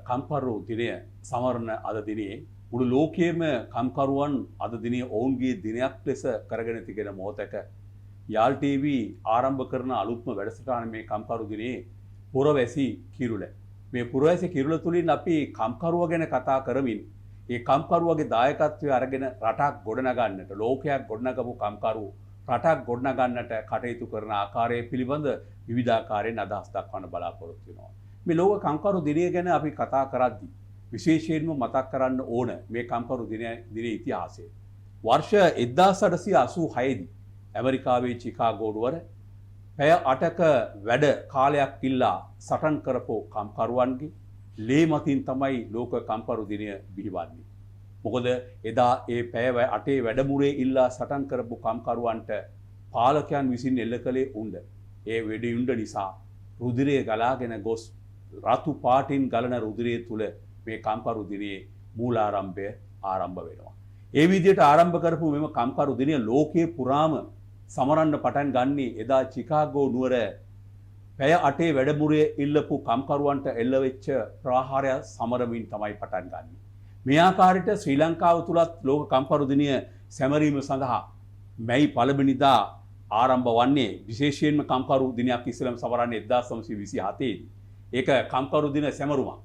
කම්කරු දිනය සමරන අද දිනේ මුළු ලෝකයේම කම්කරුවන් අද දිනේ ඔවුන්ගේ දිනයක් ලෙස කරගෙන තිබෙන මොහොතක යාල් ටීවී ආරම්භ කරන අලුත්ම වැඩසටහන මේ කම්කරු දිනේ පුරවැසි කිරුළ. මේ පුරවැසි කිරුළ තුලින් අපි කම්කරුව ගැන කතා කරමින් ඒ කම්කරුවගේ දායකත්වය අරගෙන රටක් ගොඩනගන්නට ලෝකයක් ගොඩනගපු කම්කරු රටක් ගොඩනගන්නට කටයුතු කරන ආකාරය පිළිබඳ විවිධාකාරයෙන් අදහස් දක්වන්න බලාපොරොත්තු වෙනවා. මේ ලෝක කම්කරු දිනය ගැන අපි කතා කරද්දී විශේෂයෙන්ම මතක් කරන්න ඕන මේ කම්කරු දිනයේ ඉතිහාසය. වර්ෂ 1886 දී ඇමරිකාවේ චිකාගෝ නුවර පැය 8ක වැඩ කාලයක් ඉල්ලා සටන් කරපු කම්කරුවන්ගේ ලේ මතින් තමයි ලෝක කම්කරු දිනය බිහිවන්නේ. මොකද එදා ඒ පැය 8 වැඩමුළුවේ ඉල්ලා සටන් කරපු කම්කරුවන්ට පාලකයන් විසින් එල්ල කළේ උණ්ඩ. ඒ වෙඩි උණ්ඩ නිසා රුධිරය ගලාගෙන ගොස් රතු පාටින් ගලන රුධිරය තුල මේ කම්කරු දිනයේ මූලාරම්භය ආරම්භ වෙනවා. ඒ විදිහට ආරම්භ කරපු මෙම කම්කරු දිනය ලෝකේ පුරාම සමරන්න පටන් ගන්නේ එදා චිකාගෝ නුවර පැය 8 වැඩමුළුවේ ඉල්ලපු කම්කරුවන්ට එල්ල වෙච්ච ප්‍රහාරය සමරමින් තමයි පටන් ගන්නේ. මේ ආකාරයට ශ්‍රී ලංකාව තුලත් ලෝක කම්කරු දිනය සැමරීම සඳහා මැයි 1 වෙනිදා ආරම්භ වන්නේ විශේෂයෙන්ම කම්කරු දිනයක් ඉස්සෙල්ලාම සමරන්නේ 1927 දී. ඒක කම්කරු දින සැමරුමක්.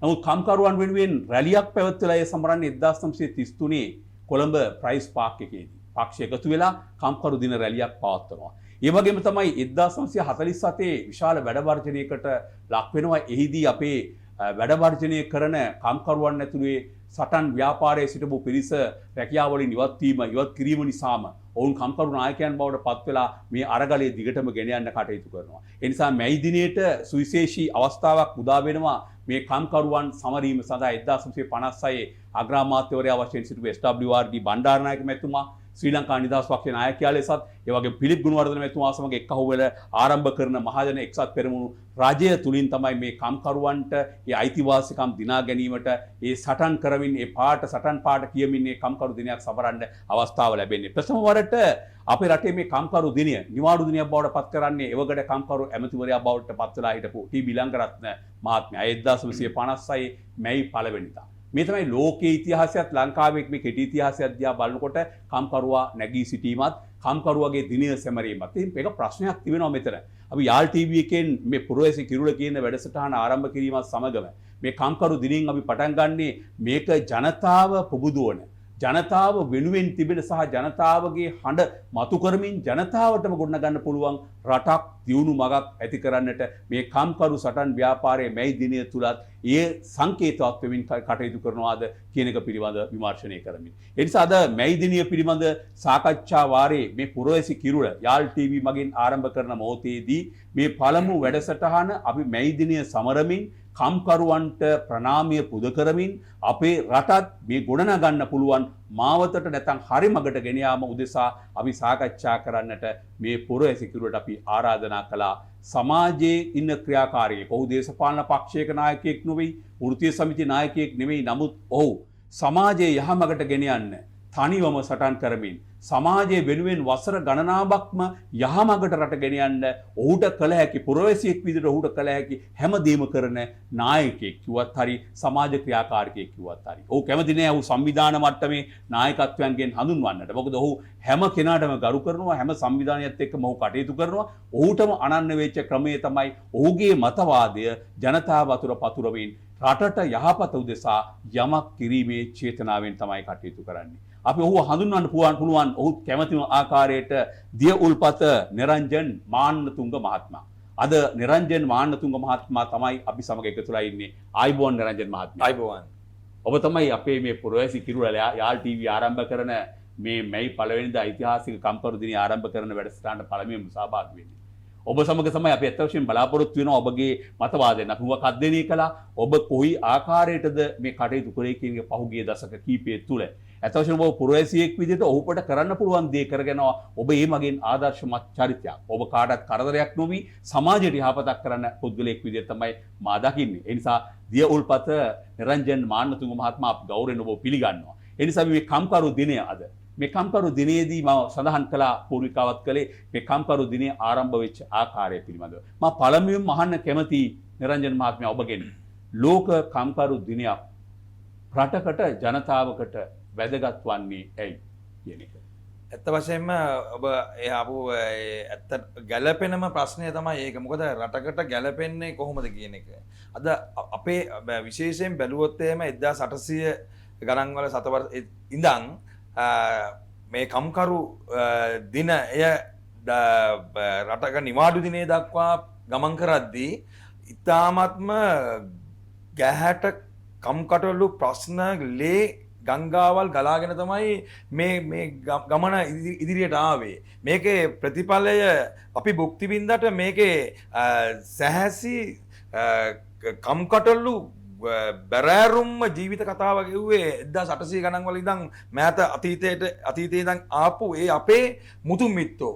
නමුත් කම්කරුවන් වෙනුවෙන් රැලියක් පැවැත්වලා ඒ සමරන්නේ 1933 කොළඹ ප්‍රයිස් පාක් එකේදී. පක්ෂ එකතු වෙලා කම්කරු දින රැලියක් පවත්වනවා. ඒ වගේම තමයි 1947 විශාල වැඩ වර්ජනයකට ලක් වෙනවා. එහිදී අපේ වැඩ වර්ජනය කරන කම්කරුවන් ඇතුළේ සටන් ව්‍යාපාරයේ සිටපු පිරිස රැකියාවලින් ඉවත් කිරීම නිසාම ඔවුන් කම්කරු නායකයන් බවට පත් වෙලා මේ අරගලයේ දිගටම ගෙන යන්න කටයුතු කරනවා. ඒ නිසා මැයි දිනේට සුවිශේෂී අවස්ථාවක් උදා වෙනවා මේ කම්කරුවන් සමරීම සඳහා 1956 අග්‍රාමාත්‍යවරයා වශයෙන් සිටපු SWRD බණ්ඩාරනායක මැතිතුමා ශ්‍රී ලංකා නිදහස් පක්ෂයේ නායකයා ලෙසත් ඒ වගේම පිලිප් ගුණවර්ධන මැතිතුමා සමග එක්කහුව වෙලා ආරම්භ කරන මහජන එක්සත් පෙරමුණු රාජ්‍ය තුලින් තමයි මේ කම්කරුවන්ට ඒ අයිතිවාසිකම් දිනා ගැනීමට ඒ සටන් කරමින් ඒ සටන් පාට කියමින් මේ කම්කරු දිනයක් සමරන්න අවස්ථාව ලැබෙන්නේ. ප්‍රථම වරට අපේ රටේ මේ කම්කරු දිනය නිවාඩු දිනයක් බවට පත් කරන්නේ එවගඩ කම්කරු ඇමතිවරයා බවට පත් වෙලා හිටපු ටී.බී. ලංකරත්න මහත්මයා 1956 මැයි 1 වෙනිදා. මේ තමයි ලෝකයේ ඉතිහාසයත් ලංකාවේ මේ කෙටි ඉතිහාසයත් දිහා බලනකොට කම්කරුවා නැගී සිටීමත් කම්කරුවාගේ දිනය සැමරීමත් මේක ප්‍රශ්නයක් තිබෙනවා මෙතන. අපි යාල් ටීවී එකෙන් මේ පුරවැසි කිරුළ කියන වැඩසටහන ආරම්භ කිරීමත් සමගම මේ කම්කරු දිනෙන් අපි පටන් ගන්නේ මේක ජනතාව පුබුදුවන ජනතාව වෙනුවෙන් තිබෙන සහ ජනතාවගේ හඬ මතු කරමින් ජනතාවටම ගොඩනගන්න පුළුවන් රටක් දියුණු මගක් ඇති කරන්නට මේ කම්කරු සටන් ව්‍යාපාරයේ මැයි දිනය තුලත් ඒ සංකේතවත් වෙමින් කටයුතු කරනවාද කියන එක පිළිබඳ විමර්ශනය කරමින්. ඒ නිසා අද මැයි දිනය පිළිබඳ සාකච්ඡා වාරයේ මේ පුරවැසි කිරුළ යාල් ටීවී මගින් ආරම්භ කරන මොහොතේදී මේ පළමු වැඩසටහන අපි මැයි දිනය සමරමින් කම්කරුවන්ට ප්‍රණාමය පුද කරමින් අපේ රටත් මේ ගොඩනගන්න පුළුවන් මාවතට නැත්නම් හරි මගට ගෙන යාම උදෙසා අපි සාකච්ඡා කරන්නට මේ පුරවැසි කිරුළට අපි ආරාධනා කළා. සමාජයේ ඉන්න ක්‍රියාකාරියෙක්. ඔහු දේශපාලන පක්ෂයක නායකයෙක් නෙවෙයි, වෘත්තීය සමිති නායකයෙක් නෙවෙයි. නමුත් ඔහු සමාජයේ යහමගට ගෙන යන්න තනිවම සටන් කරමින් සමාජයේ වෙනුවෙන් වසර ගණනාවක්ම යහමගට රට ගෙන යන්න ඔහුට කළ හැකි පුරවැසියෙක් විදිහට ඔහුට කළ හැකි හැමදේම කරන නායකයෙක් කිව්වත් හරි සමාජ ක්‍රියාකාරකයෙක් කිව්වත් හරි. ඔහු කැමති නෑ ඔහු සංවිධාන මට්ටමේ නායකත්වයන්ගෙන් හඳුන්වන්නට. මොකද ඔහු හැම කෙනාටම ගරු කරනවා, හැම සංවිධානයත් එක්කම ඔහු කටයුතු කරනවා. ඔහුටම අනන්‍ය වෙච්ච ක්‍රමය තමයි ඔහුගේ මතවාදය ජනතාව අතර පතුරමින් රටට යහපත උදෙසා යමක් කිරීමේ චේතනාවෙන් තමයි කටයුතු කරන්නේ. අපි ඔහු හඳුන්වන්න පුළුවන් ඔහු කැමතිම ආකාරයට දිය උල්පත නිරංජන් මාන්නතුංග මහත්මයා. අද නිරංජන් මාන්නතුංග මහත්මයා තමයි අපි සමග එකතුලා ඉන්නේ. ආයිබෝන් නිරංජන් මහත්මයා. ආයිබෝන්. ඔබ තමයි අපේ මේ පුරවැසි කිරුළ යාල් ටීවී ආරම්භ කරන මේ මැයි 1 වෙනිදා ඓතිහාසික කම්කරු දිනය ආරම්භ කරන වැඩසටහනට පළමුවෙන්ම සහභාගී වෙන්නේ. ඔබ සමග තමයි අපි අත් වශයෙන් බලාපොරොත්තු වෙනවා ඔබගේ මතවාදයෙන්. අපි හුඟක් අධ්‍යයනය කළා. ඔබ කොයි ආකාරයටද මේ කටයුතු කරේ කියන එක පහුගිය දශක කීපය තුළ. අත් වශයෙන් ඔබ පුරවැසියෙක් විදිහට ඔහුට කරන්න පුළුවන් දේ කරගෙනවා. ඔබ ඒ මගින් ආදර්ශමත් චරිතයක්. ඔබ කාටවත් කරදරයක් නොවි සමාජයට යහපතක් කරන්න පුද්ගලයෙක් විදිහට තමයි මා දකින්නේ. ඒ නිසා දිය උල්පත නිරංජන් මාන්නතුංග මහත්මයා අපි ගෞරවයෙන් ඔබ පිළිගන්නවා. ඒ නිසා මේ කම්කරු දිනය අද මේ කම්කරු දිනේදී මම සඳහන් කළා පූර්විකාවත් කළේ මේ කම්කරු දිනේ ආරම්භ වෙච්ච ආකාරය පිළිබඳව. මම පළමුවෙන්ම අහන්න කැමති නිරංජන් මහත්මයා ඔබගෙන් ලෝක කම්කරු දිනයක් රටකට ජනතාවකට වැදගත් වන්නේ ඇයි කියන එක. ඇත්ත වශයෙන්ම ඔබ ඒ ආපු ඇත්ත ගැළපෙනම ප්‍රශ්නය තමයි ඒක. මොකද රටකට ගැළපෙන්නේ කොහොමද කියන එක. අද අපේ විශේෂයෙන් බැලුවොත් එහෙම 1800 ගණන් වල සතවර්ෂ ඉඳන් මේ කම්කරු දිනය රටක නිවාඩු දිනේ දක්වා ගමන් කරද්දී ඉතාමත්ම ගැහැට කම්කටොළු ප්‍රශ්න ලේ ගංගාවල් ගලාගෙන තමයි මේ ගමන ඉදිරියට ආවේ. මේකේ ප්‍රතිඵලය අපි භුක්ති විඳට මේකේ සැහැසි කම්කටොළු බැරෑරුම්ම ජීවිත කතාව ගෙව්වේ 1800 ගණන් වල ඉඳන් මෑත අතීතයේ ඉඳන් ආපු ඒ අපේ මුතුන් මිත්තෝ.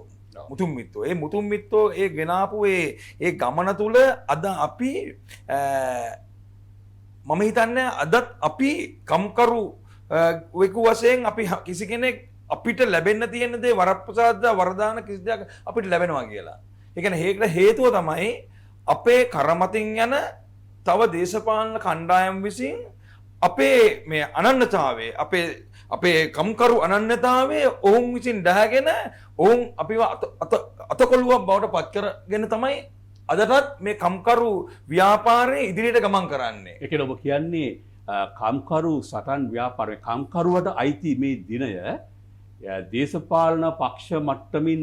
ඒ මුතුන් මිත්තෝ ඒ ගෙනාපු ඒ ගමන තුල අද අපි මම හිතන්නේ අදත් අපි කම්කරු වෙකු වශයෙන් අපි කිසි කෙනෙක් අපිට ලැබෙන්න තියෙන දේ වරප්‍රසාද වරදාන කිසි දෙයක් අපිට ලැබෙනවා කියලා. ඒ කියන්නේ ඒකට හේතුව තමයි අපේ කරමතින් යන තව දේශපාලන කණ්ඩායම් විසින් අපේ මේ අනන්‍යතාවය අපේ කම්කරු අනන්‍යතාවය ඔවුන් විසින් දැහැගෙන ඔවුන් අපිව අතකොළුවක් බවට පත් කරගෙන තමයි අදටත් මේ කම්කරු ව්‍යාපාරයේ ඉදිරියට ගමන් කරන්නේ. ඒකේ ඔබ කියන්නේ කම්කරු සටන් ව්‍යාපාරයේ කම්කරුවට අයිති මේ දිනය දේශපාලන පක්ෂ මට්ටමින්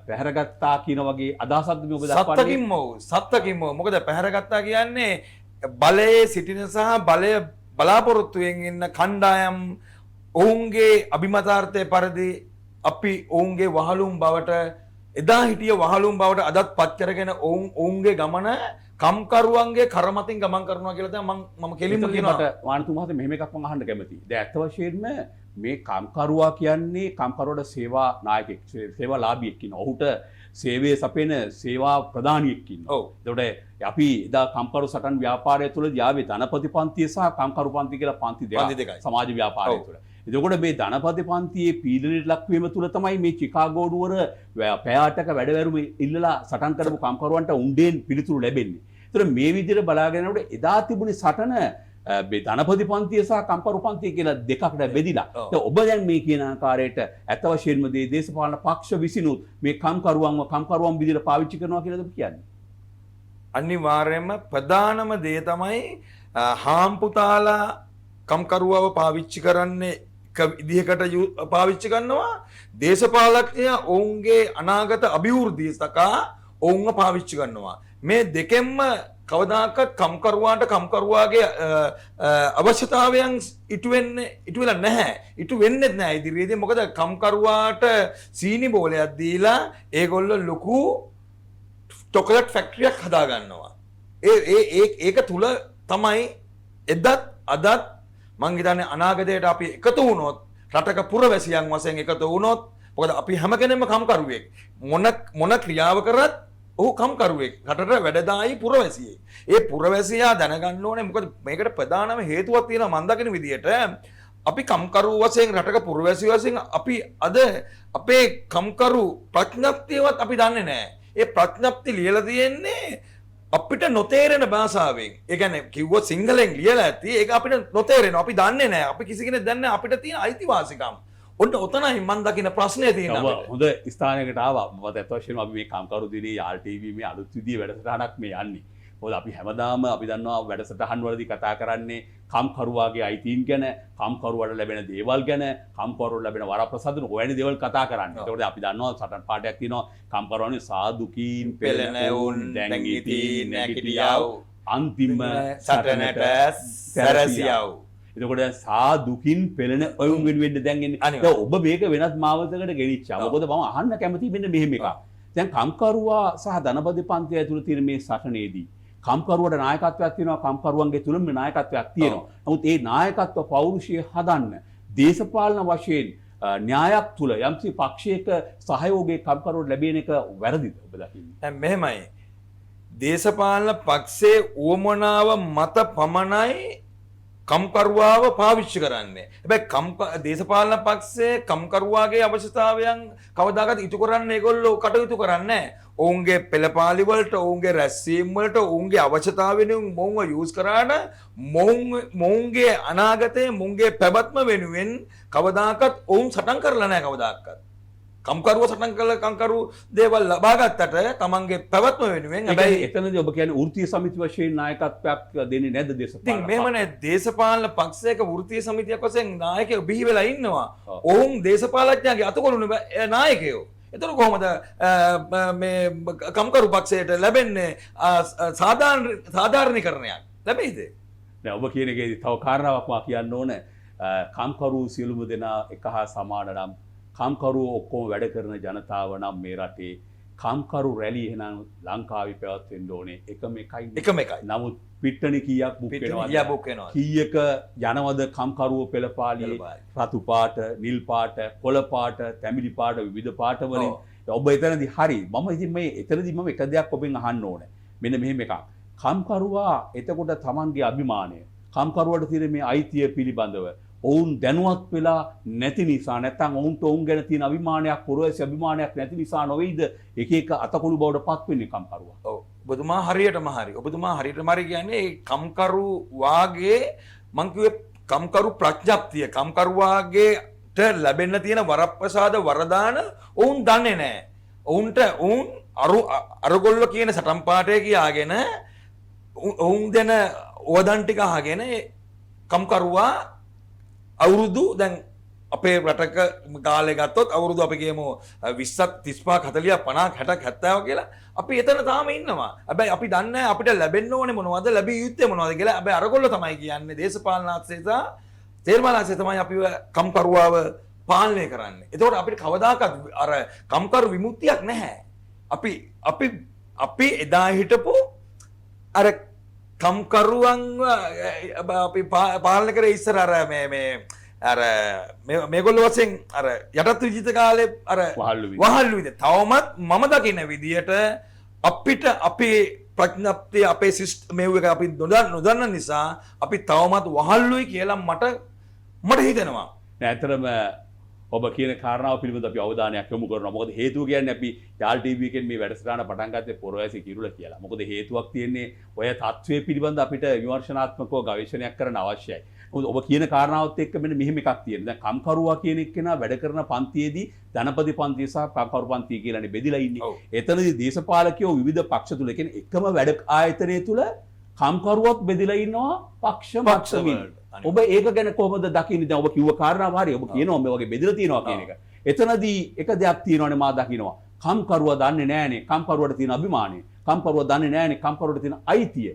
පැහැරගත්තා කියන වගේ අදහසක්ද මේ ඔබ දක්වන්නේ? සත්තකින්ම මොකද පැහැරගත්තා කියන්නේ බලයේ සිටින සහ බලය බලාපොරොත්තුවෙන් ඉන්න කණ්ඩායම් ඔවුන්ගේ අභිමතාර්ථය පරිදි අපි ඔවුන්ගේ වහලුම් බවට එදා හිටිය වහලුම් බවට අදත් පත් කරගෙන ඔවුන්ගේ ගමන කම්කරුවන්ගේ කරමතින් ගමන් කරනවා කියලා තමයි මම කෙලින්ම කියනවා. වානතුමාට මෙහෙම එකක් මම අහන්න කැමතියි. දැන් ඇත්ත වශයෙන්ම මේ කම්කරුවා කියන්නේ කම්කරුවට සේවා නායකයෙක්, සේවාලාභියෙක් ඉන්නවා. ඔහුට සේවය සපයන සේවා ප්‍රදානියෙක් ඉන්නවා. එතකොට අපි එදා කම්කරු සටන් ව්‍යාපාරය තුළදී ආවේ ධනපති පන්තිය සහ කම්කරු පන්තිය කියලා පන්ති දෙකක් සමාජ ව්‍යාපාරය තුළ. එතකොට මේ ධනපති පන්තියේ පීඩනයට ලක්වීම තුළ තමයි මේ චිකාගෝ නුවර පැය 8ක වැඩවැරුම ඉල්ලලා සටන් කරපු කම්කරුවන්ට උණ්ඩෙන් පිළිතුරු ලැබෙන්නේ. ඒතර මේ විදිහට බලාගෙන යනකොට එදා තිබුණේ සටන මේ ධනපති පන්තිය සහ කම්කරු පන්තිය කියලා දෙකකට බෙදිලා. ඔබ දැන් මේ කියන ආකාරයට ඇත්ත වශයෙන්ම දේශපාලන පක්ෂ විසිනුත් මේ කම්කරුවන් විදිහට පාවිච්චි කරනවා කියලාද කියන්නේ? අනිවාර්යයෙන්ම ප්‍රධානම දේ තමයි හාම්පුතාලා කම්කරුවව පාවිච්චි කරන්නේ විදිහකට පාවිච්චි කරනවා. දේශපාලකයා ඔවුන්ගේ අනාගත අභිවෘද්ධිය සකා ඔවුන්ව පාවිච්චි කරනවා. මේ දෙකෙන්ම කවදාකවත් කම්කරුවාගේ අවශ්‍යතාවයන් ඉටු වෙලා නැහැ. ඉටු වෙන්නේ නැහැ ඉදිරියේදී. මොකද කම්කරුවාට සීනි බෝලයක් දීලා ඒගොල්ලෝ ලොකු චොකලට් ෆැක්ටරියක් හදා ගන්නවා. ඒක තුල තමයි එදත් අදත් මං හිතන්නේ අනාගතයට අපි එකතු වුණොත් රටක පුරවැසියන් වශයෙන් එකතු වුණොත් මොකද අපි හැම කෙනෙක්ම කම්කරුවෙක් මොන ක්‍රියාව කරත් ඔහු කම්කරුවෙක් රටට වැඩදායි පුරවැසියෙක්. ඒ පුරවැසියා දැනගන්න ඕනේ මොකද මේකට ප්‍රධානම හේතුවක් තියෙනවා මම දකින විදියට අපි කම්කරු වශයෙන් රටක පුරවැසිය වශයෙන් අපි අද අපේ කම්කරු ප්‍රඥප්තියවත් අපි දන්නේ නැහැ. ඒ ප්‍රඥප්ති ලියලා තියෙන්නේ අපිට නොතේරෙන භාෂාවෙන්. ඒ කියන්නේ කිව්වොත් සිංහලෙන් ලියලා ඇති ඒක අපිට නොතේරෙනවා. අපි දන්නේ නැහැ. අපි කිසි කෙනෙක් දන්නේ නැහැ අපිට තියෙන අයිතිවාසිකම්. ඔන්න ඔතනයි මම දකින ප්‍රශ්නේ තියෙනවා. හොඳ ස්ථානයකට ආවා. මොකද අත් වශයෙන්ම අපි මේ කම්කරු දිනේ යාල් ටීවී මේ අලුත් විදිහේ වැඩසටහනක් මේ යන්නේ. මොකද අපි හැමදාම අපි දන්නවා වැඩසටහන් වලදී කතා කරන්නේ කම්කරුවාගේ අයිතීන් ගැන, කම්කරුවාට ලැබෙන දේවල් ගැන, කම්කරුවාට ලැබෙන වරප්‍රසාද ඔයවැනි දේවල් කතා කරන්නේ. ඒකෝද අපි දන්නවා සටන් පාඩයක් තියෙනවා කම්කරුවානේ සාදුකින් පෙළෙන උන් දැන් ඉතින් නැගිටියව අන්තිම සටනට සැරසියව. එතකොට සාදුකින් පෙළෙන ඔයුන් වෙන්න දැන් එන්නේ. දැන් ඔබ මේක වෙනත් මාවතකට ගෙනිච්චා. මොකද මම අහන්න කැමතියි මෙන්න මෙහෙම එකක්. දැන් කම්කරුවා සහ ධනපති පන්තිය ඇතුළේ තියෙන මේ සටනේදී කම්කරුවට නායකත්වයක් තියෙනවා, කම්කරුවන්ගේ තුලින්ම නායකත්වයක් තියෙනවා. නමුත් ඒ නායකත්ව පෞරුෂය හදන්න දේශපාලන වශයෙන් න්‍යායක් තුල යම්සි පක්ෂයක සහයෝගයේ කම්කරුවට ලැබෙන එක වැරදිද ඔබ දකින්නේ? දැන් මෙහෙමයි. දේශපාලන පක්ෂයේ උවමනාව මත පමණයි කම්කරුවාව පාවිච්චි කරන්නේ. හැබැයි දේශපාලන පක්ෂයේ කම්කරුවාගේ අවශ්‍යතාවයන් කවදාකවත් ඉටු කරන්න ඒගොල්ලෝ කටයුතු කරන්නේ නැහැ. ඔවුන්ගේ පෙළපාලි වලට, ඔවුන්ගේ රැස්වීම් වලට, ඔවුන්ගේ අවශ්‍යතාව වෙනුවෙන් මොවුන්ව යූස් කරාට මොවුන්ගේ අනාගතයේ මොවුන්ගේ පැවැත්ම වෙනුවෙන් කවදාකවත් ඔවුන් සටන් කරලා නැහැ කවදාකවත්. කම්කරුව සටන් කළ කම්කරු දේවල් ලබා ගත්තට තමන්ගේ පැවැත්ම වෙනුවෙන් හැබැයි එතනදී ඔබ කියන්නේ වෘත්තීය සමිති වශයෙන් නායකත්වයක් දෙන්නේ නැද්ද දේශපාලන? ඉතින් මෙහෙමනේ දේශපාලන පක්ෂයක වෘත්තීය සමිතියක් වශයෙන් නායකයෝ බිහි වෙලා ඉන්නවා. ඔවුන් දේශපාලඥයාගේ අතකොළුණු නායකයෝ. එතකොට කොහොමද මේ කම්කරු පක්ෂයට ලැබෙන්නේ සාධාරණීකරණයක් ලැබෙයිද? නෑ ඔබ කියන එකේදී තව කාරණාවක් මා කියන්න ඕනේ. කම්කරු සියලුම දෙනා එක හා සමාන නම් කම්කරුවෝ ඔක්කොම වැඩ කරන ජනතාව නම් මේ රටේ කම්කරු රැලි එහෙනම් ලංකාවේ පැවැත්වෙන්න ඕනේ එකම එකයි. නමුත් පිට්ටනි කීයක් බුක් වෙනවද? කීයක යනවද කම්කරුවෝ පෙළපාලියේ රතු පාට, නිල් පාට, කොළ පාට, තැඹිලි පාට, විවිධ පාට වලින්. ඔබ එතනදී හරි. මම ඉතින් මේ එතනදී මම එක දෙයක් ඔබෙන් අහන්න ඕනේ. මෙන්න මෙහෙම එකක්. කම්කරුවා එතකොට Tamanගේ අභිමානය, කම්කරුවට තියෙන මේ අයිතිය පිළිබඳව ඔවුන් දැනුවත් වෙලා නැති නිසා නැත්නම් ඔවුන්ට ඔවුන් ගැන තියෙන අභිමානයක්, පුරවැසි අභිමානයක් නැති නිසා නොවේද එක එක අතකොළු බවට පත් වෙන්නේ කම්කරුවා? ඔව්. ඔබතුමා හරියටම හරි. ඔබතුමා හරියටම හරි කියන්නේ මේ කම්කරු වාගේ මං කිව්වේ කම්කරු ප්‍රඥප්තිය, කම්කරුවාගේට ලැබෙන්න තියෙන වරප්‍රසාද වරදාන ඔවුන් දන්නේ නැහැ. ඔවුන් අරගොල්ල කියන සටන් පාඨය කියාගෙන ඔවුන් දෙන ඕදන් ටික අහගෙන කම්කරුවා අවුරුදු දැන් අපේ රටක කාලේ ගත්තොත් අවුරුදු අපි කියමු 20ක් 35ක් 40ක් 50ක් 60ක් 70ක් කියලා අපි එතන තාම ඉන්නවා. හැබැයි අපි දන්නේ අපිට ලැබෙන්න ඕනේ මොනවද, ලැබිය යුත්තේ මොනවද කියලා. හැබැයි අරගොල්ල තමයි කියන්නේ දේශපාලනාංශය සහ තේරමාලාංශය තමයි අපිව කම්කරුවාව පාලනය කරන්නේ. ඒතකොට අපිට කවදාකවත් අර කම්කරු විමුක්තියක් නැහැ. අපි එදා හිටපු අර කම්කරුවන්ව අපි පාලනය කරේ ඉස්සර අර මේගොල්ලෝ වශයෙන් අර යටත් විජිත කාලේ අර වහල්ලු විදිහට තවමත් මම දකින විදියට අපිට අපේ ප්‍රඥප්තිය අපේ සිස්ටම් මේක අපි නොදන්න නිසා අපි තවමත් වහල්ලුයි කියලා මට හිතෙනවා. ඇත්තටම ඔබ කියන කාරණාව පිළිබඳව අපි අවධානයක් යොමු කරනවා. මොකද හේතුව කියන්නේ අපි යාල් ටීවී එකෙන් මේ වැඩසටහන පටන් ගත්තේ පුරවැසි කිරුළ කියලා. මොකද හේතුවක් තියෙන්නේ ඔය තත්ත්වයේ පිළිබඳව අපිට විමර්ශනාත්මකව ගවේෂණයක් කරන්න අවශ්‍යයි. මොකද ඔබ කියන කාරණාවත් එක්ක මෙන්න මෙහෙම එකක් තියෙනවා. දැන් කම්කරුවා කියන එක්කෙනා වැඩ කරන පන්තියේදී ධනපති පන්තිය සහ කම්කරු පන්තිය කියලානේ බෙදිලා ඉන්නේ. එතනදී දේශපාලකයෝ විවිධ පක්ෂ තුල කියන්නේ එකම වැඩ ආයතනය තුල කම්කරුවත් බෙදිලා ඉන්නවා පක්ෂ මට්ටමින්. ඔබ ඒක ගැන කොහොමද දකින්නේ? දැන් ඔබ කිව්ව කාරණාව හරි. ඔබ කියනවා මේ වගේ බෙදලා තියෙනවා කියන එක. එතනදී එක දෙයක් තියෙනවානේ මා දකින්නවා. කම්කරුවා දන්නේ නැහනේ කම්කරුවට තියෙන අභිමානය. කම්කරුවා දන්නේ නැහනේ කම්කරුවට තියෙන අයිතිය.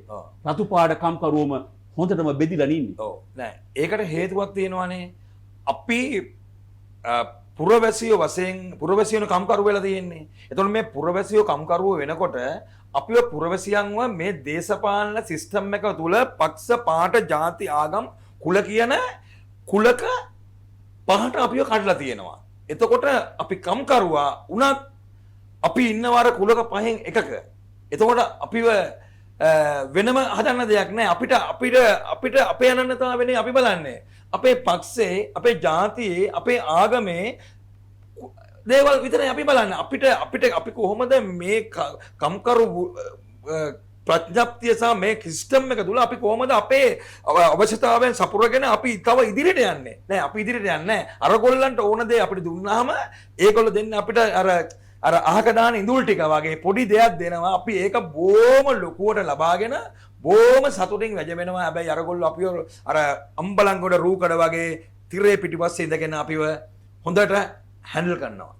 රතු පාට කම්කරුවම හොඳටම බෙදිලා ඉන්නේ. ඔව්. නෑ. ඒකට හේතුවක් තියෙනවානේ. අපි පුරවැසියෝ වශයෙන් පුරවැසියෝ කම්කරු වෙලා තියෙන්නේ. එතකොට මේ පුරවැසියෝ කම්කරුවෝ වෙනකොට අපිව පුරවැසියන්ව මේ දේශපාලන සිස්ටම් එක තුල පක්ෂ පාට ಜಾති ආගම් කුල කියන කුලක පහට අපිව කඩලා තියෙනවා. එතකොට අපි කම්කරුවා උනත් අපි ඉන්නවර කුලක පහෙන් එකක. එතකොට අපිව වෙනම හදන්න දෙයක් නැහැ. අපිට අපේ අනන්‍යතාවනේ අපි බලන්නේ. අපේ පක්ෂේ, අපේ ජාතියේ, අපේ ආගමේ දේවල් විතරයි අපි බලන්නේ. අපි කොහොමද මේ කම්කරු ප්‍රඥප්තිය සහ මේ සිස්ටම් එක තුල අපි කොහොමද අපේ අවශ්‍යතාවයන් සපුරගෙන අපි තව ඉදිරියට යන්නේ? නෑ අපි ඉදිරියට යන්නේ නෑ. අරගොල්ලන්ට ඕන දේ අපිට දුන්නාම ඒගොල්ලෝ දෙන්නේ අපිට අර අහක දාන ඉඳුල් ටික වගේ පොඩි දෙයක් දෙනවා. අපි ඒක බොහොම ලොකුවට ලබාගෙන බොහොම සතුටින් වැජෙනවා. හැබැයි අරගොල්ලෝ අපිව අර අම්බලන්ගොඩ රූකඩ වගේ තිරේ පිටිපස්සේ ඉඳගෙන අපිව හොඳට හැන්ඩල් කරනවා.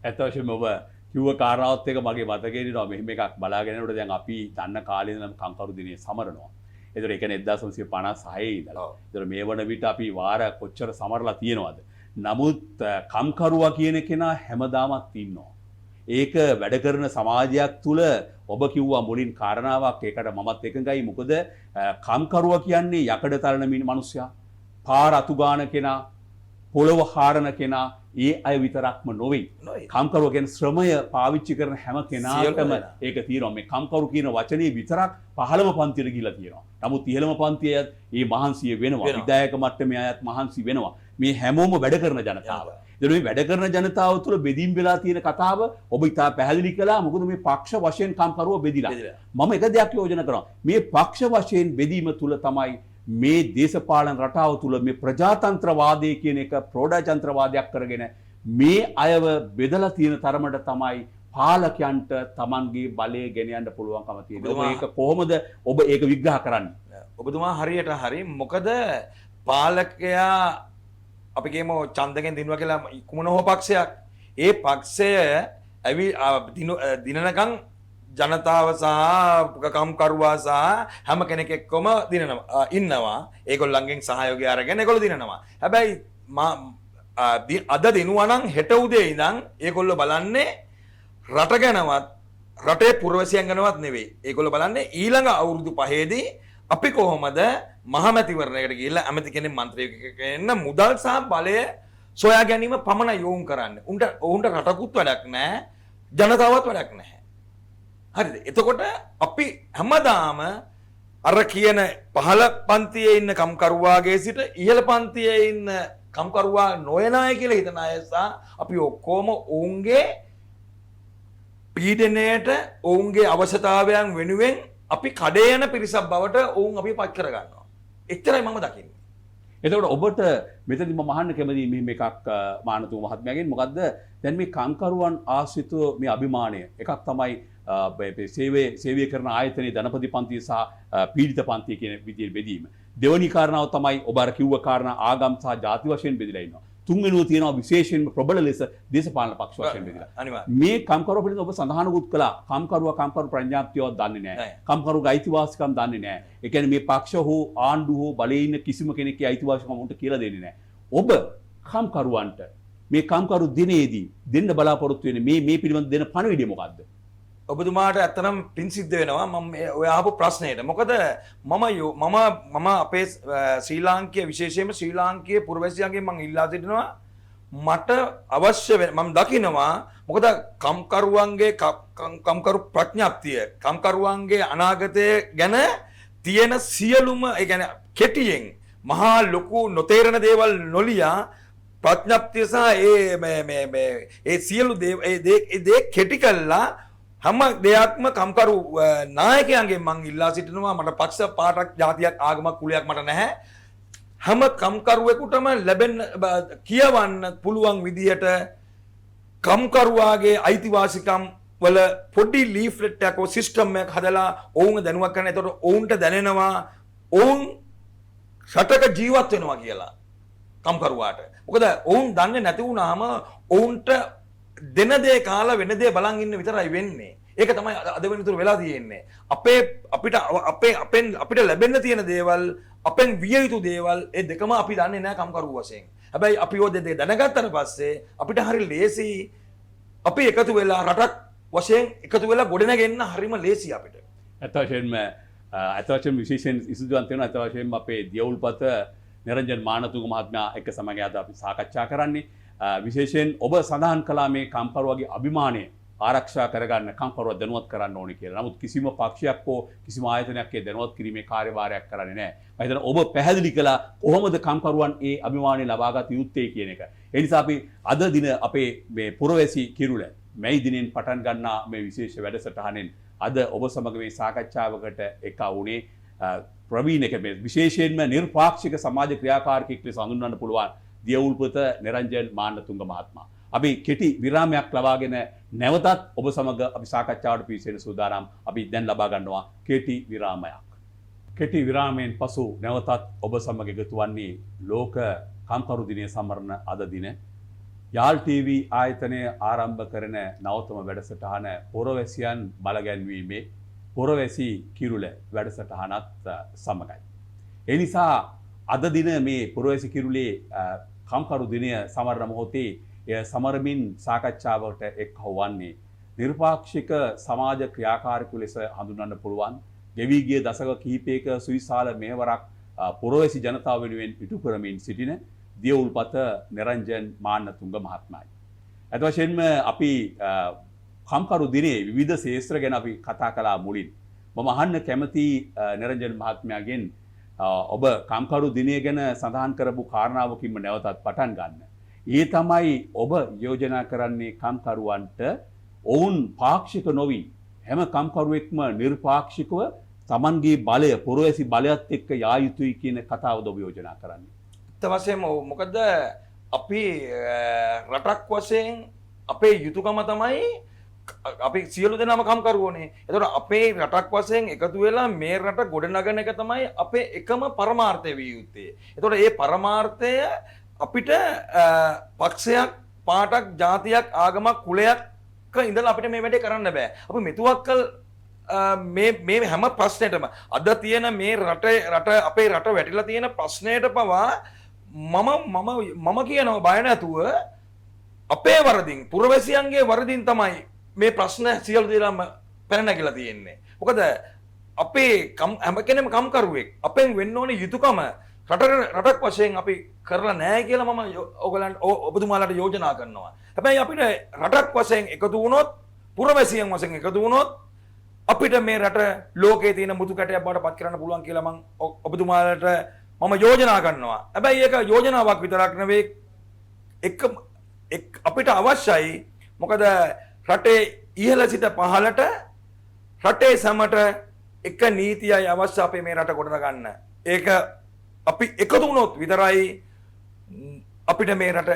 ඇත්ත වශයෙන්ම ඔබ කිව්ව කාරණාවත් එක මගේ මතකේ ඉන්නවා. මෙහෙම එකක් බලාගෙන යනකොට දැන් අපි දන්න කාලේ ඉඳන් කම්කරු දිනේ සමරනවා. ඒතර ඒ කියන්නේ 1956 ඉඳලා. ඒතර මේ වන විට අපි වාර කොච්චර සමරලා තියෙනවද? නමුත් කම්කරුවා කියන කෙනා හැමදාමත් ඉන්නවා. ඒක වැඩ කරන සමාජයක් තුල ඔබ කිව්වා මුලින් කාරණාවක් ඒකට මමත් එකඟයි. මොකද කම්කරුවා කියන්නේ යකඩ තරණ මිනිස්සයා, පාර අතු ගාන කෙනා, පොළොව හාරන කෙනා ඒ අය විතරක්ම නොවේ. කම්කරුව කියන ශ්‍රමය පාවිච්චි කරන හැම කෙනාටම ඒක තියෙනවා. මේ කම්කරු කියන වචනේ විතරක් පහළම පන්තියට ගිහිලා තියෙනවා. නමුත් ඉහළම පන්තියේ අයත් මේ මහන්සිය වෙනවා. විධායක මට්ටමේ අයත් මහන්සි වෙනවා. මේ හැමෝම වැඩ කරන ජනතාව. ඒතර මේ වැඩ කරන ජනතාව තුළ බෙදීම් වෙලා තියෙන කතාව ඔබ ඉතා පැහැදිලි කළා. මොකද මේ පක්ෂ වශයෙන් කම්කරුව බෙදිලා. මම එක දෙයක් යෝජනා කරනවා. මේ පක්ෂ වශයෙන් බෙදීම තුළ තමයි මේ දේශපාලන රටාව තුළ මේ ප්‍රජාතන්ත්‍රවාදය කියන එක ප්‍රෝඩාතන්ත්‍රවාදයක් කරගෙන මේ අයව බෙදලා තියෙන තරමට තමයි පාලකයන්ට Tamanගේ බලය ගෙන යන්න පුළුවන්කම තියෙනවා. ඒක කොහොමද ඔබ ඒක විග්‍රහ කරන්නේ? ඔබතුමා හරියට හරි. මොකද පාලකයා අපි කියමු ඡන්දයෙන් දිනුවා කියලා කුමන හෝ පක්ෂයක්. ඒ පක්ෂය දිනනකම් ජනතාව සහ කම්කරුවා සහ හැම කෙනෙක් එක්කම දිනනවා ඉන්නවා. ඒගොල්ලන්ගෙන් සහයෝගය අරගෙන ඒගොල්ලෝ දිනනවා. හැබැයි අද දිනුවා නම් හෙට උදේ ඉඳන් ඒගොල්ලෝ බලන්නේ රට ගැනවත් රටේ පුරවැසියන් ගැනවත් නෙවෙයි. ඒගොල්ලෝ බලන්නේ ඊළඟ අවුරුදු 5ේදී අපි කොහොමද මහමැතිවරණයකට ගිහිල්ලා ඇමති කෙනෙක් මන්ත්‍රීයෙක් වෙන්න මුදල් සහ බලය සොයා ගැනීම පමණයි යොමු කරන්නේ. උන්ට රටකුත් වැඩක් නැහැ. ජනතාවත් වැඩක් නැහැ. හරිද? එතකොට අපි හැමදාම අර කියන පහළ පන්තියේ ඉන්න කම්කරුවාගේ සිට ඉහළ පන්තියේ ඉන්න කම්කරුවා නොයන අය කියලා හිතන අය සහ අපි ඔක්කොම ඔවුන්ගේ පීඩනයට ඔවුන්ගේ අවශ්‍යතාවයන් වෙනුවෙන් අපි කඩේ යන පිරිසක් බවට ඔවුන් අපි පත් කර ගන්නවා. එච්චරයි මම දකින්නේ. එතකොට ඔබට මෙතනදි මම අහන්න කැමතියි මෙහෙම එකක් මානතුංග මහත්මයාගෙන්. මොකද්ද දැන් මේ කම්කරුවන් ආශ්‍රිතව මේ අභිමානය එකක් තමයි සේවය කරන ආයතනයේ ධනපති පන්තිය සහ පීඩිත පන්තිය කියන විදිහට බෙදීම. දෙවැනි කාරණාව තමයි ඔබ අර කිව්ව කාරණා ආගම් සහ ජාති වශයෙන් බෙදලා ඉන්නවා. තුන්වෙනුව තියෙනවා විශේෂයෙන්ම ප්‍රබල ලෙස දේශපාලන පක්ෂ වශයෙන් බෙදලා. මේ කම්කරුව පිළිබඳව ඔබ සඳහනකුත් කළා. කම්කරු ප්‍රඥාප්තියවත් දන්නේ නැහැ. කම්කරුගේ අයිතිවාසිකම් දන්නේ නැහැ. ඒ කියන්නේ මේ පක්ෂ හෝ ආණ්ඩුව හෝ බලයේ ඉන්න කිසිම කෙනෙක්ගේ අයිතිවාසිකම් උන්ට කියලා දෙන්නේ නැහැ. ඔබ කම්කරුවන්ට මේ කම්කරු දිනේදී දෙන්න බලාපොරොත්තු වෙන්නේ මේ පිළිබඳ දෙන පණිවිඩය මොකද්ද? ඔබතුමාට ඇත්තනම් පින් සිද්ධ වෙනවා මම ඔය අහපු ප්‍රශ්නයට. මොකද මම අපේ ශ්‍රී ලාංකීය විශේෂයෙන්ම ශ්‍රී ලාංකීය පුරවැසියන්ගෙන් මම ඉල්ලා සිටිනවා මට අවශ්‍ය මම දකිනවා මොකද කම්කරුවන්ගේ කම්කරු ප්‍රඥාප්තිය කම්කරුවන්ගේ අනාගතය ගැන තියෙන සියලුම ඒ කියන්නේ කෙටියෙන් මහා ලොකු නොතේරෙන දේවල් නොලියා ප්‍රඥාප්තිය සහ ඒ සියලු දේ කෙටි කළා හැම දෙයක්ම කම්කරු නායකයන්ගෙන් මං ඉල්ලා සිටිනවා මට පක්ෂ පාටක් ජාතියක් ආගමක් කුලයක් මට නැහැ හැම කම්කරුවෙකුටම ලැබෙන්න කියවන්න පුළුවන් විදියට කම්කරුවාගේ අයිතිවාසිකම් වල පොඩි ලීෆ්ලෙට් එකක් සිස්ටම් එකක් හදලා ඔවුන් දැනුවත් කරන. එතකොට ඔවුන්ට දැනෙනවා ඔවුන් රටක ජීවත් වෙනවා කියලා කම්කරුවාට. මොකද ඔවුන් දන්නේ නැති වුණාම ඔවුන්ට දෙන දේ කාලා වෙන දේ බලන් ඉන්න විතරයි වෙන්නේ. ඒක තමයි අද වෙනතුරු වෙලා තියෙන්නේ. අපිට ලැබෙන්න තියෙන දේවල් අපෙන් විය යුතු දේවල් ඒ දෙකම අපි දන්නේ නැහැ කම්කරු වශයෙන්. හැබැයි අපි ඔය දෙක දැනගත්තට පස්සේ අපිට හරි ලේසි අපි එකතු වෙලා රටක් වශයෙන් එකතු වෙලා ගොඩනගෙන්න හරිම ලේසි අපිට. ඇත්ත වශයෙන්ම විශේෂයෙන් ඉසුදුවන් තියෙනවා. ඇත්ත වශයෙන්ම අපේ දියවුල්පත නිරංජන් මානතුංග මහත්මයා එක්ක සමග අද අපි සාකච්ඡා කරන්නේ. විශේෂයෙන් ඔබ සඳහන් කළා මේ කම්කරුවගේ අභිමානය ආරක්ෂා කරගන්න කම්කරුව දැනුවත් කරන්න ඕනේ කියලා. නමුත් කිසිම පක්ෂයක් හෝ කිසිම ආයතනයක් ඒ දැනුවත් කිරීමේ කාර්යභාරයක් කරන්නේ නැහැ. මම හිතනවා ඔබ පැහැදිලි කළා කොහොමද කම්කරුවන් ඒ අභිමානය ලබාගත යුත්තේ කියන එක. ඒ නිසා අපි අද දින අපේ මේ පුරවැසි කිරුළ මැයි දිනෙන් පටන් ගන්නා මේ විශේෂ වැඩසටහනෙන් අද ඔබ සමග මේ සාකච්ඡාවකට එක වුණේ ප්‍රවීණ කෙනෙක් විශේෂයෙන්ම නිර්පාක්ෂික සමාජ ක්‍රියාකාරකෙක් ලෙස හඳුන්වන්න පුළුවන් දියවුල්පත නිරංජන් මාන්නතුංග මහත්මයා. අපි කෙටි විරාමයක් ලබාගෙන නැවතත් ඔබ සමග අපි සාකච්ඡාවට පිවිසෙන සූදානම්. අපි දැන් ලබා ගන්නවා කෙටි විරාමයක්. කෙටි විරාමයෙන් පසු නැවතත් ඔබ සමග එකතු වන්නේ ලෝක කම්කරු දිනය සමරන අද දින යාල් ටීවී ආයතනය ආරම්භ කරන නවතම වැඩසටහන පුරවැසියන් බලගැන්වීමේ පුරවැසි කිරුළ වැඩසටහනත් සමගයි. ඒ නිසා අද දින මේ පුරවැසි කිරුලේ කම්කරු දිනය සමරන මොහොතේ එය සමරමින් සාකච්ඡාවට එක්වන්නේ නිර්පාක්ෂික සමාජ ක්‍රියාකාරකු ලෙස හඳුන්වන්න පුළුවන් ගෙවී ගිය දශක කිහිපයක සුවිශාල මෙහෙවරක් පුරවැසි ජනතාව වෙනුවෙන් ඉටු කරමින් සිටින දියවුල්පත නිරංජන් මාන්නතුංග මහත්මයායි. අද වශයෙන්ම අපි කම්කරු දිනේ විවිධ ශේෂ්ත්‍ර ගැන අපි කතා කළා මුලින්. මම අහන්න කැමති නිරංජන් මහත්මයාගෙන් ඔබ කම්කරු දිනය ගැන සඳහන් කරපු කාරණාවකින්ම නැවතත් පටන් ගන්න. ඒ තමයි ඔබ යෝජනා කරන්නේ කම්කරුවන්ට ඔවුන් පාක්ෂික නොවි හැම කම්කරුවෙක්ම නිර්පාක්ෂිකව තමන්ගේ බලය පුරවැසි බලයත් එක්ක යා යුතුයි කියන කතාවද ඔබ යෝජනා කරන්නේ. තවසේම මොකද අපි රටක් වශයෙන් අපේ යුතුයකම තමයි අපි සියලු දෙනාම කම්කරුවෝනේ. ඒතකොට අපේ රටක් වශයෙන් එකතු වෙලා මේ රට ගොඩනගන එක තමයි අපේ එකම පරමාර්ථය විය යුත්තේ. ඒතකොට මේ පරමාර්ථය අපිට පක්ෂයක්, පාටක්, ජාතියක්, ආගමක්, කුලයක් ඉඳලා අපිට මේ වැඩේ කරන්න බෑ. අපි මෙතුවක්කල් මේ හැම ප්‍රශ්නෙටම අද තියෙන මේ රට අපේ රට වැටිලා තියෙන ප්‍රශ්නයට පවා මම කියනවා බය නැතුව අපේ වරදින් පුරවැසියන්ගේ වරදින් තමයි මේ ප්‍රශ්න සියලු දෙනාම පැන නැගිලා තියෙන්නේ. මොකද අපේ හැම කෙනෙම කම්කරුවෙක් අපෙන් වෙන්න ඕනේ යුතුයකම රටක් වශයෙන් අපි කරලා නැහැ කියලා මම ඔයගලන්ට ඔබතුමාලාට යෝජනා කරනවා. හැබැයි අපිට රටක් වශයෙන් එකතු වුණොත් පුරවැසියන් වශයෙන් එකතු වුණොත් අපිට මේ රට ලෝකයේ තියෙන මුතු කැටයක් බවට පත් කරන්න පුළුවන් කියලා මම ඔබතුමාලාට මම යෝජනා කරනවා. හැබැයි ඒක යෝජනාවක් විතරක් නෙවෙයි අපිට අවශ්‍යයි. මොකද රටේ ඉහළ සිට පහළට රටේ සමට එක නීතියයි අවශ්‍ය අපේ මේ රට ගොඩනගන්න. ඒක අපි එකතු වුණොත් විතරයි අපිට මේ රට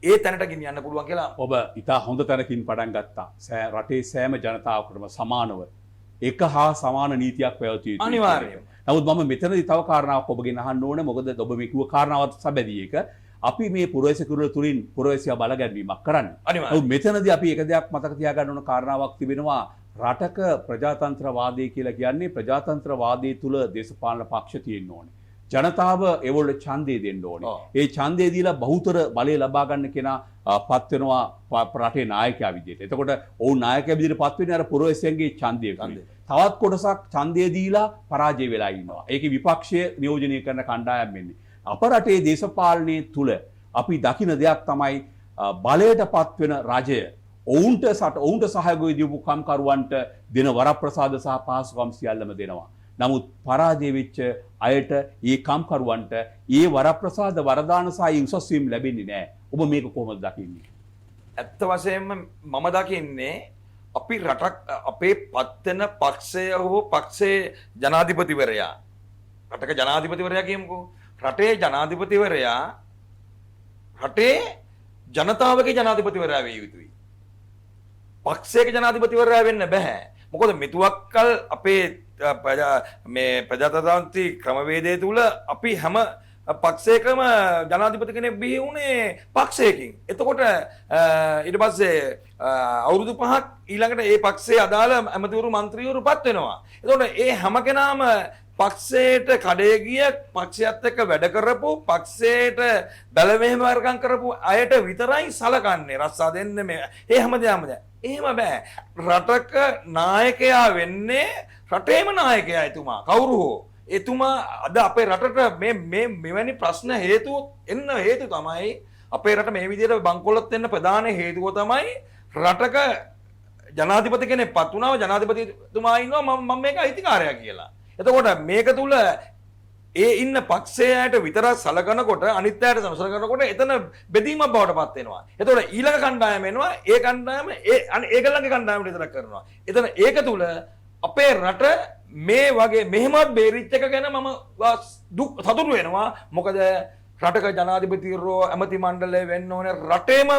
ඒ තැනට ගෙනියන්න පුළුවන් කියලා. ඔබ ඉතා හොඳ තැනකින් පටන් ගත්තා. රටේ සෑම ජනතාවකටම සමානව එක හා සමාන නීතියක් පැවතිය යුතුයි. අනිවාර්යයෙන්. නමුත් මම මෙතනදී තව කාරණාවක් ඔබගෙන් අහන්න ඕනේ. මොකද ඔබ මේ කිව්ව කාරණාවත් සැබැදී ඒක. අපි මේ පුරවැසි කුරුල තුලින් පුරවැසියා බල ගැන්වීමක් කරන්නේ. අනිවාර්යයෙන්. මෙතනදී අපි එක දෙයක් මතක තියාගන්න ඕන කාරණාවක් තිබෙනවා. රටක ප්‍රජාතන්ත්‍රවාදය කියලා කියන්නේ ප්‍රජාතන්ත්‍රවාදයේ තුල දේශපාලන පක්ෂ තියෙන්න ඕනේ. ජනතාව ඒවලට ඡන්දය දෙන්න ඕනේ. ඒ ඡන්දය දීලා බහුතර බලය ලබා ගන්න කෙනා පත් වෙනවා රටේ නායකයා විදිහට. එතකොට ඔවුන් නායකයා විදිහට පත් වෙන්නේ අර පුරවැසියන්ගේ ඡන්දය. තවත් කොටසක් ඡන්දය දීලා පරාජය වෙලා ඉන්නවා. ඒකේ විපක්ෂය නියෝජනය කරන කණ්ඩායම් වෙන්නේ. අප රටේ දේශපාලනයේ තුල අපි දකින දෙයක් තමයි බලයට පත් වෙන රජය ඔවුන්ට සහයෝගය දීපු කම්කරුවන්ට දෙන වරප්‍රසාද සහ පහසුකම් සියල්ලම දෙනවා. නමුත් පරාජය වෙච්ච අයට ඒ කම්කරුවන්ට ඒ වරප්‍රසාද වරදාන සහ උසස් වීම ලැබෙන්නේ නැහැ. ඔබ මේක කොහොමද දකින්නේ? ඇත්ත වශයෙන්ම මම දකින්නේ අපි රටක් අපේ පත්වෙන පක්ෂය හෝ පක්ෂයේ ජනාධිපතිවරයා රටක ජනාධිපතිවරයා කියමුකෝ. රටේ ජනාධිපතිවරයා රටේ ජනතාවගේ ජනාධිපතිවරයා විය යුතුයි. පක්ෂයක ජනාධිපතිවරයා වෙන්න බෑ. මොකද මෙතුවක්කල් අපේ මේ ප්‍රජාතන්ත්‍රී ක්‍රමවේදය තුල අපි හැම පක්ෂයකම ජනාධිපති කෙනෙක් බිහි වුණේ පක්ෂයකින්. එතකොට ඊට පස්සේ අවුරුදු 5ක් ඊළඟට ඒ පක්ෂයේ අදාළ ඇමතිවරු മന്ത്രിවරු පත් වෙනවා. එතකොට ඒ හැම කෙනාම පක්ෂයට කඩේ ගිය පක්ෂයත් එක්ක වැඩ කරපු පක්ෂයට බැලමෙහෙම වර්ගම් කරපු අයට විතරයි සලකන්නේ රස්සා දෙන්නේ මේ ඒ හැමදේම එහෙම බෑ. රටක නායකයා වෙන්නේ රටේම නායකයා එතුමා. කවුරු හෝ එතුමා අද අපේ රටට මේ මෙවැනි ප්‍රශ්න හේතු එන්න හේතු තමයි අපේ රට මේ විදිහට බංකොලොත් වෙන්න ප්‍රධාන හේතුව තමයි රටක ජනාධිපති කෙනෙක් පත් වුණාම ජනාධිපතිතුමා ඉන්නවා මම මේක අයිතිකාරයා කියලා. එතකොට මේක තුල ඒ ඉන්න පක්ෂයට විතරක් සලකනකොට අනිත් අයට සලකනකොට එතන බෙදීමක් බවට පත් වෙනවා. එතකොට ඊළඟ කණ්ඩායම එනවා. ඒ කණ්ඩායම ඒගොල්ලන්ගේ කණ්ඩායමට විතරක් කරනවා. එතන ඒක තුල අපේ රට මේ වගේ මෙහෙමත් බේරිච්ච එක ගැන මම සතුටු වෙනවා. මොකද රටක ජනාධිපතිවරෝ ඇමති මණ්ඩලය වෙන්න ඕනේ රටේම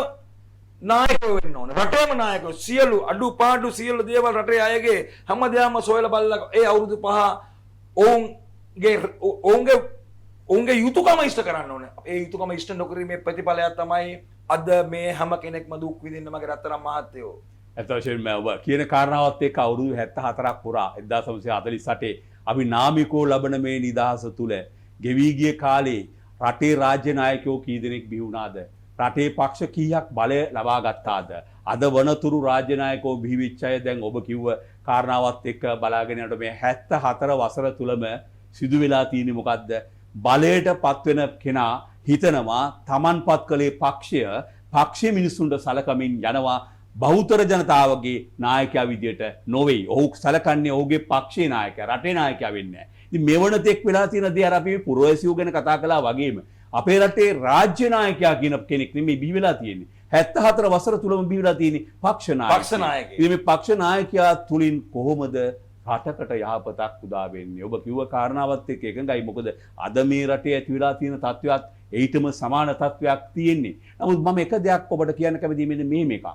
නායකයෝ වෙන්න ඕනේ. රටේම නායකයෝ සියලු අඩුපාඩු සියලු දේවල් රටේ අයගේ හැමදේම සොයලා බලලා ඒ අවුරුදු 5 ඔවුන්ගේ යුතුයකම ඉෂ්ට කරන්න ඕනේ. ඒ යුතුයකම ඉෂ්ට නොකිරීමේ ප්‍රතිඵලයක් තමයි අද මේ හැම කෙනෙක්ම දුක් විඳින්න මගේ රත්තරන් මහත්තයෝ. ඇත්තටම ඔබ කියන කාරණාවත් එක්ක අවුරුදු 74ක් පුරා 1948 අපි නාමිකෝ ලබන මේ නිදහස තුල ගෙවි ගිය කාලේ රටේ රාජ්‍ය නායකයෝ කී දෙනෙක් බිහි වුණාද? රටේ පක්ෂ කීයක් බලය ලබා ගත්තාද? අද වනතුරු රාජ්‍ය නායකයෝ බිහි වෙච්ච අය දැන් ඔබ කිව්ව කාරණාවත් එක්ක බලාගෙන යනකොට මේ 74 වසර තුලම සිදු වෙලා තියෙන්නේ මොකද්ද? බලයට පත් වෙන කෙනා හිතනවා තමන්පත් කළේ පක්ෂයේ මිනිස්සුන්ට සලකමින් යනවා බහුතර ජනතාවගේ නායකයා විදියට නොවේ. ඔහු සලකන්නේ ඔහුගේ පක්ෂයේ නායකයා, රටේ නායකයා වෙන්නේ නැහැ. ඉතින් මෙවන තෙක් වෙලා තියෙන දේ අර අපි පුරවැසියෝ ගැන කතා කළා වගේම අපේ රටේ රාජ්‍ය නායකයා කියන කෙනෙක් නෙමෙයි බිහි වෙලා තියෙන්නේ. 74 වසර තුලම බිහි වෙලා තියෙන්නේ පක්ෂ නායකයෙක්. ඉතින් මේ පක්ෂ නායකයා තුලින් කොහොමද රටකට යහපතක් උදා වෙන්නේ? ඔබ කිව්ව කාරණාවත් එක්ක එකඟයි. මොකද අද මේ රටේ ඇති වෙලා තියෙන තත්ත්වයක් ඊටම සමාන තත්ත්වයක් තියෙන්නේ. නමුත් මම එක දෙයක් ඔබට කියන්න කැමතියි මෙන්න මේ මේක.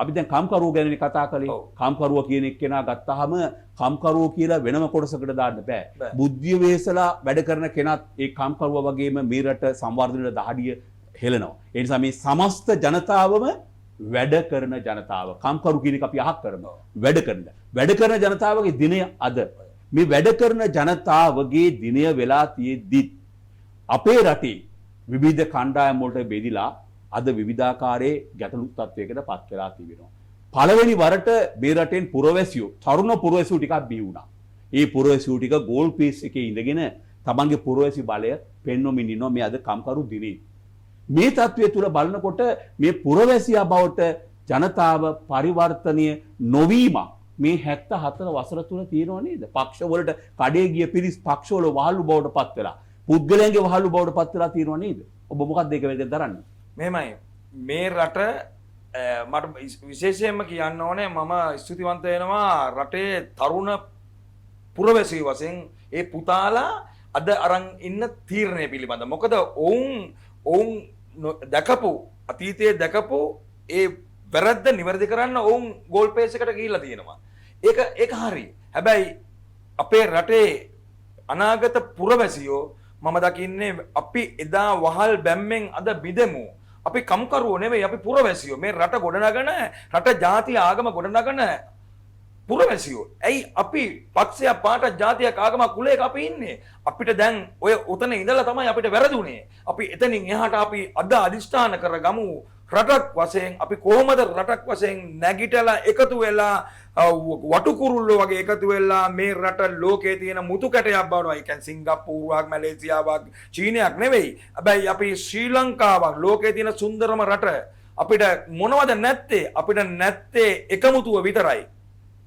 අපි දැන් කම්කරුවෝ ගැන කතා කළේ. කම්කරුවා කියන එක්කෙනා ගත්තාම කම්කරුවෝ කියලා වෙනම කොටසකට දාන්න බෑ. බුද්ධිය වේසලා වැඩ කරන කෙනත් ඒ කම්කරුවා වගේම මේ රට සංවර්ධනයට දහඩිය හෙලනවා. ඒ නිසා මේ සමස්ත ජනතාවම වැඩ කරන ජනතාව. කම්කරු කියන එක අපි අහක් කරනවා. වැඩ කරන ජනතාවගේ දිනය අද. මේ වැඩ කරන ජනතාවගේ දිනය වෙලා තියෙද්දි අපේ රටේ විවිධ කණ්ඩායම් වලට බෙදිලා අද විවිධාකාරයේ ගැටලු තත්වයකට පත් වෙලා තිබෙනවා. පළවෙනි වරට මේ රටෙන් පුරවැසියෝ, තරුණ පුරවැසියෝ ටිකක් බිහි වුණා. ඒ පුරවැසියෝ ටික ගෝල් පීස් එකේ ඉඳගෙන තමන්ගේ පුරවැසි බලය පෙන්වමින් ඉන්නවා මේ අද කම්කරු දිනේ. මේ තත්වයේ තුල බලනකොට මේ පුරවැසියා බවට ජනතාව පරිවර්තනය නොවීම මේ 74 වසර තුල තියෙනව නේද? පක්ෂ වලට කඩේ ගිය පිරිස් පක්ෂ වල වහලු බවට පත් වෙලා, පුද්ගලයන්ගේ වහලු බවට පත් වෙලා තියෙනව නේද? ඔබ මොකක්ද ඒක වෙලෙන් දරන්නේ? මෙහෙමයි. මේ රට මට විශේෂයෙන්ම කියන්න ඕනේ මම ස්තුතිවන්ත වෙනවා රටේ තරුණ පුරවැසියෝ වශයෙන් ඒ පුතාලා අද අරන් ඉන්න තීරණය පිළිබඳ. මොකද ඔවුන් දැකපු අතීතයේ දැකපු ඒ වැරද්ද නිවැරදි කරන්න ඔවුන් ගෝල් පේස් එකට ගිහිල්ලා තියෙනවා. ඒක හරි. හැබැයි අපේ රටේ අනාගත පුරවැසියෝ මම දකින්නේ අපි එදා වහල් බැම්මෙන් අද බිදෙමු. අපි කම්කරුවෝ නෙවෙයි, අපි පුරවැසියෝ. මේ රට ගොඩනගන, රට ජාතිය ආගම ගොඩනගන පුරවැසියෝ. ඇයි අපි පක්ෂයක් පාටක් ජාතියක් ආගමක් කුලයක අපි ඉන්නේ? අපිට දැන් ඔය උතන ඉඳලා තමයි අපිට වැරදුනේ. අපි එතනින් එහාට අපි අද අදිෂ්ඨාන කරගමු රටක් වශයෙන් අපි කොහොමද රටක් වශයෙන් නැගිටලා එකතු වෙලා වටුකුරුල්ලෝ වගේ එකතු වෙලා මේ රට ලෝකයේ තියෙන මුතු කැටයක් බවනවා. ඒ කියන්නේ සිංගප්පූරුවක්, මැලේසියාවක්, චීනයක් නෙවෙයි. හැබැයි අපි ශ්‍රී ලංකාවක් ලෝකයේ තියෙන සුන්දරම රට. අපිට මොනවද නැත්තේ? අපිට නැත්තේ එකමුතුව විතරයි.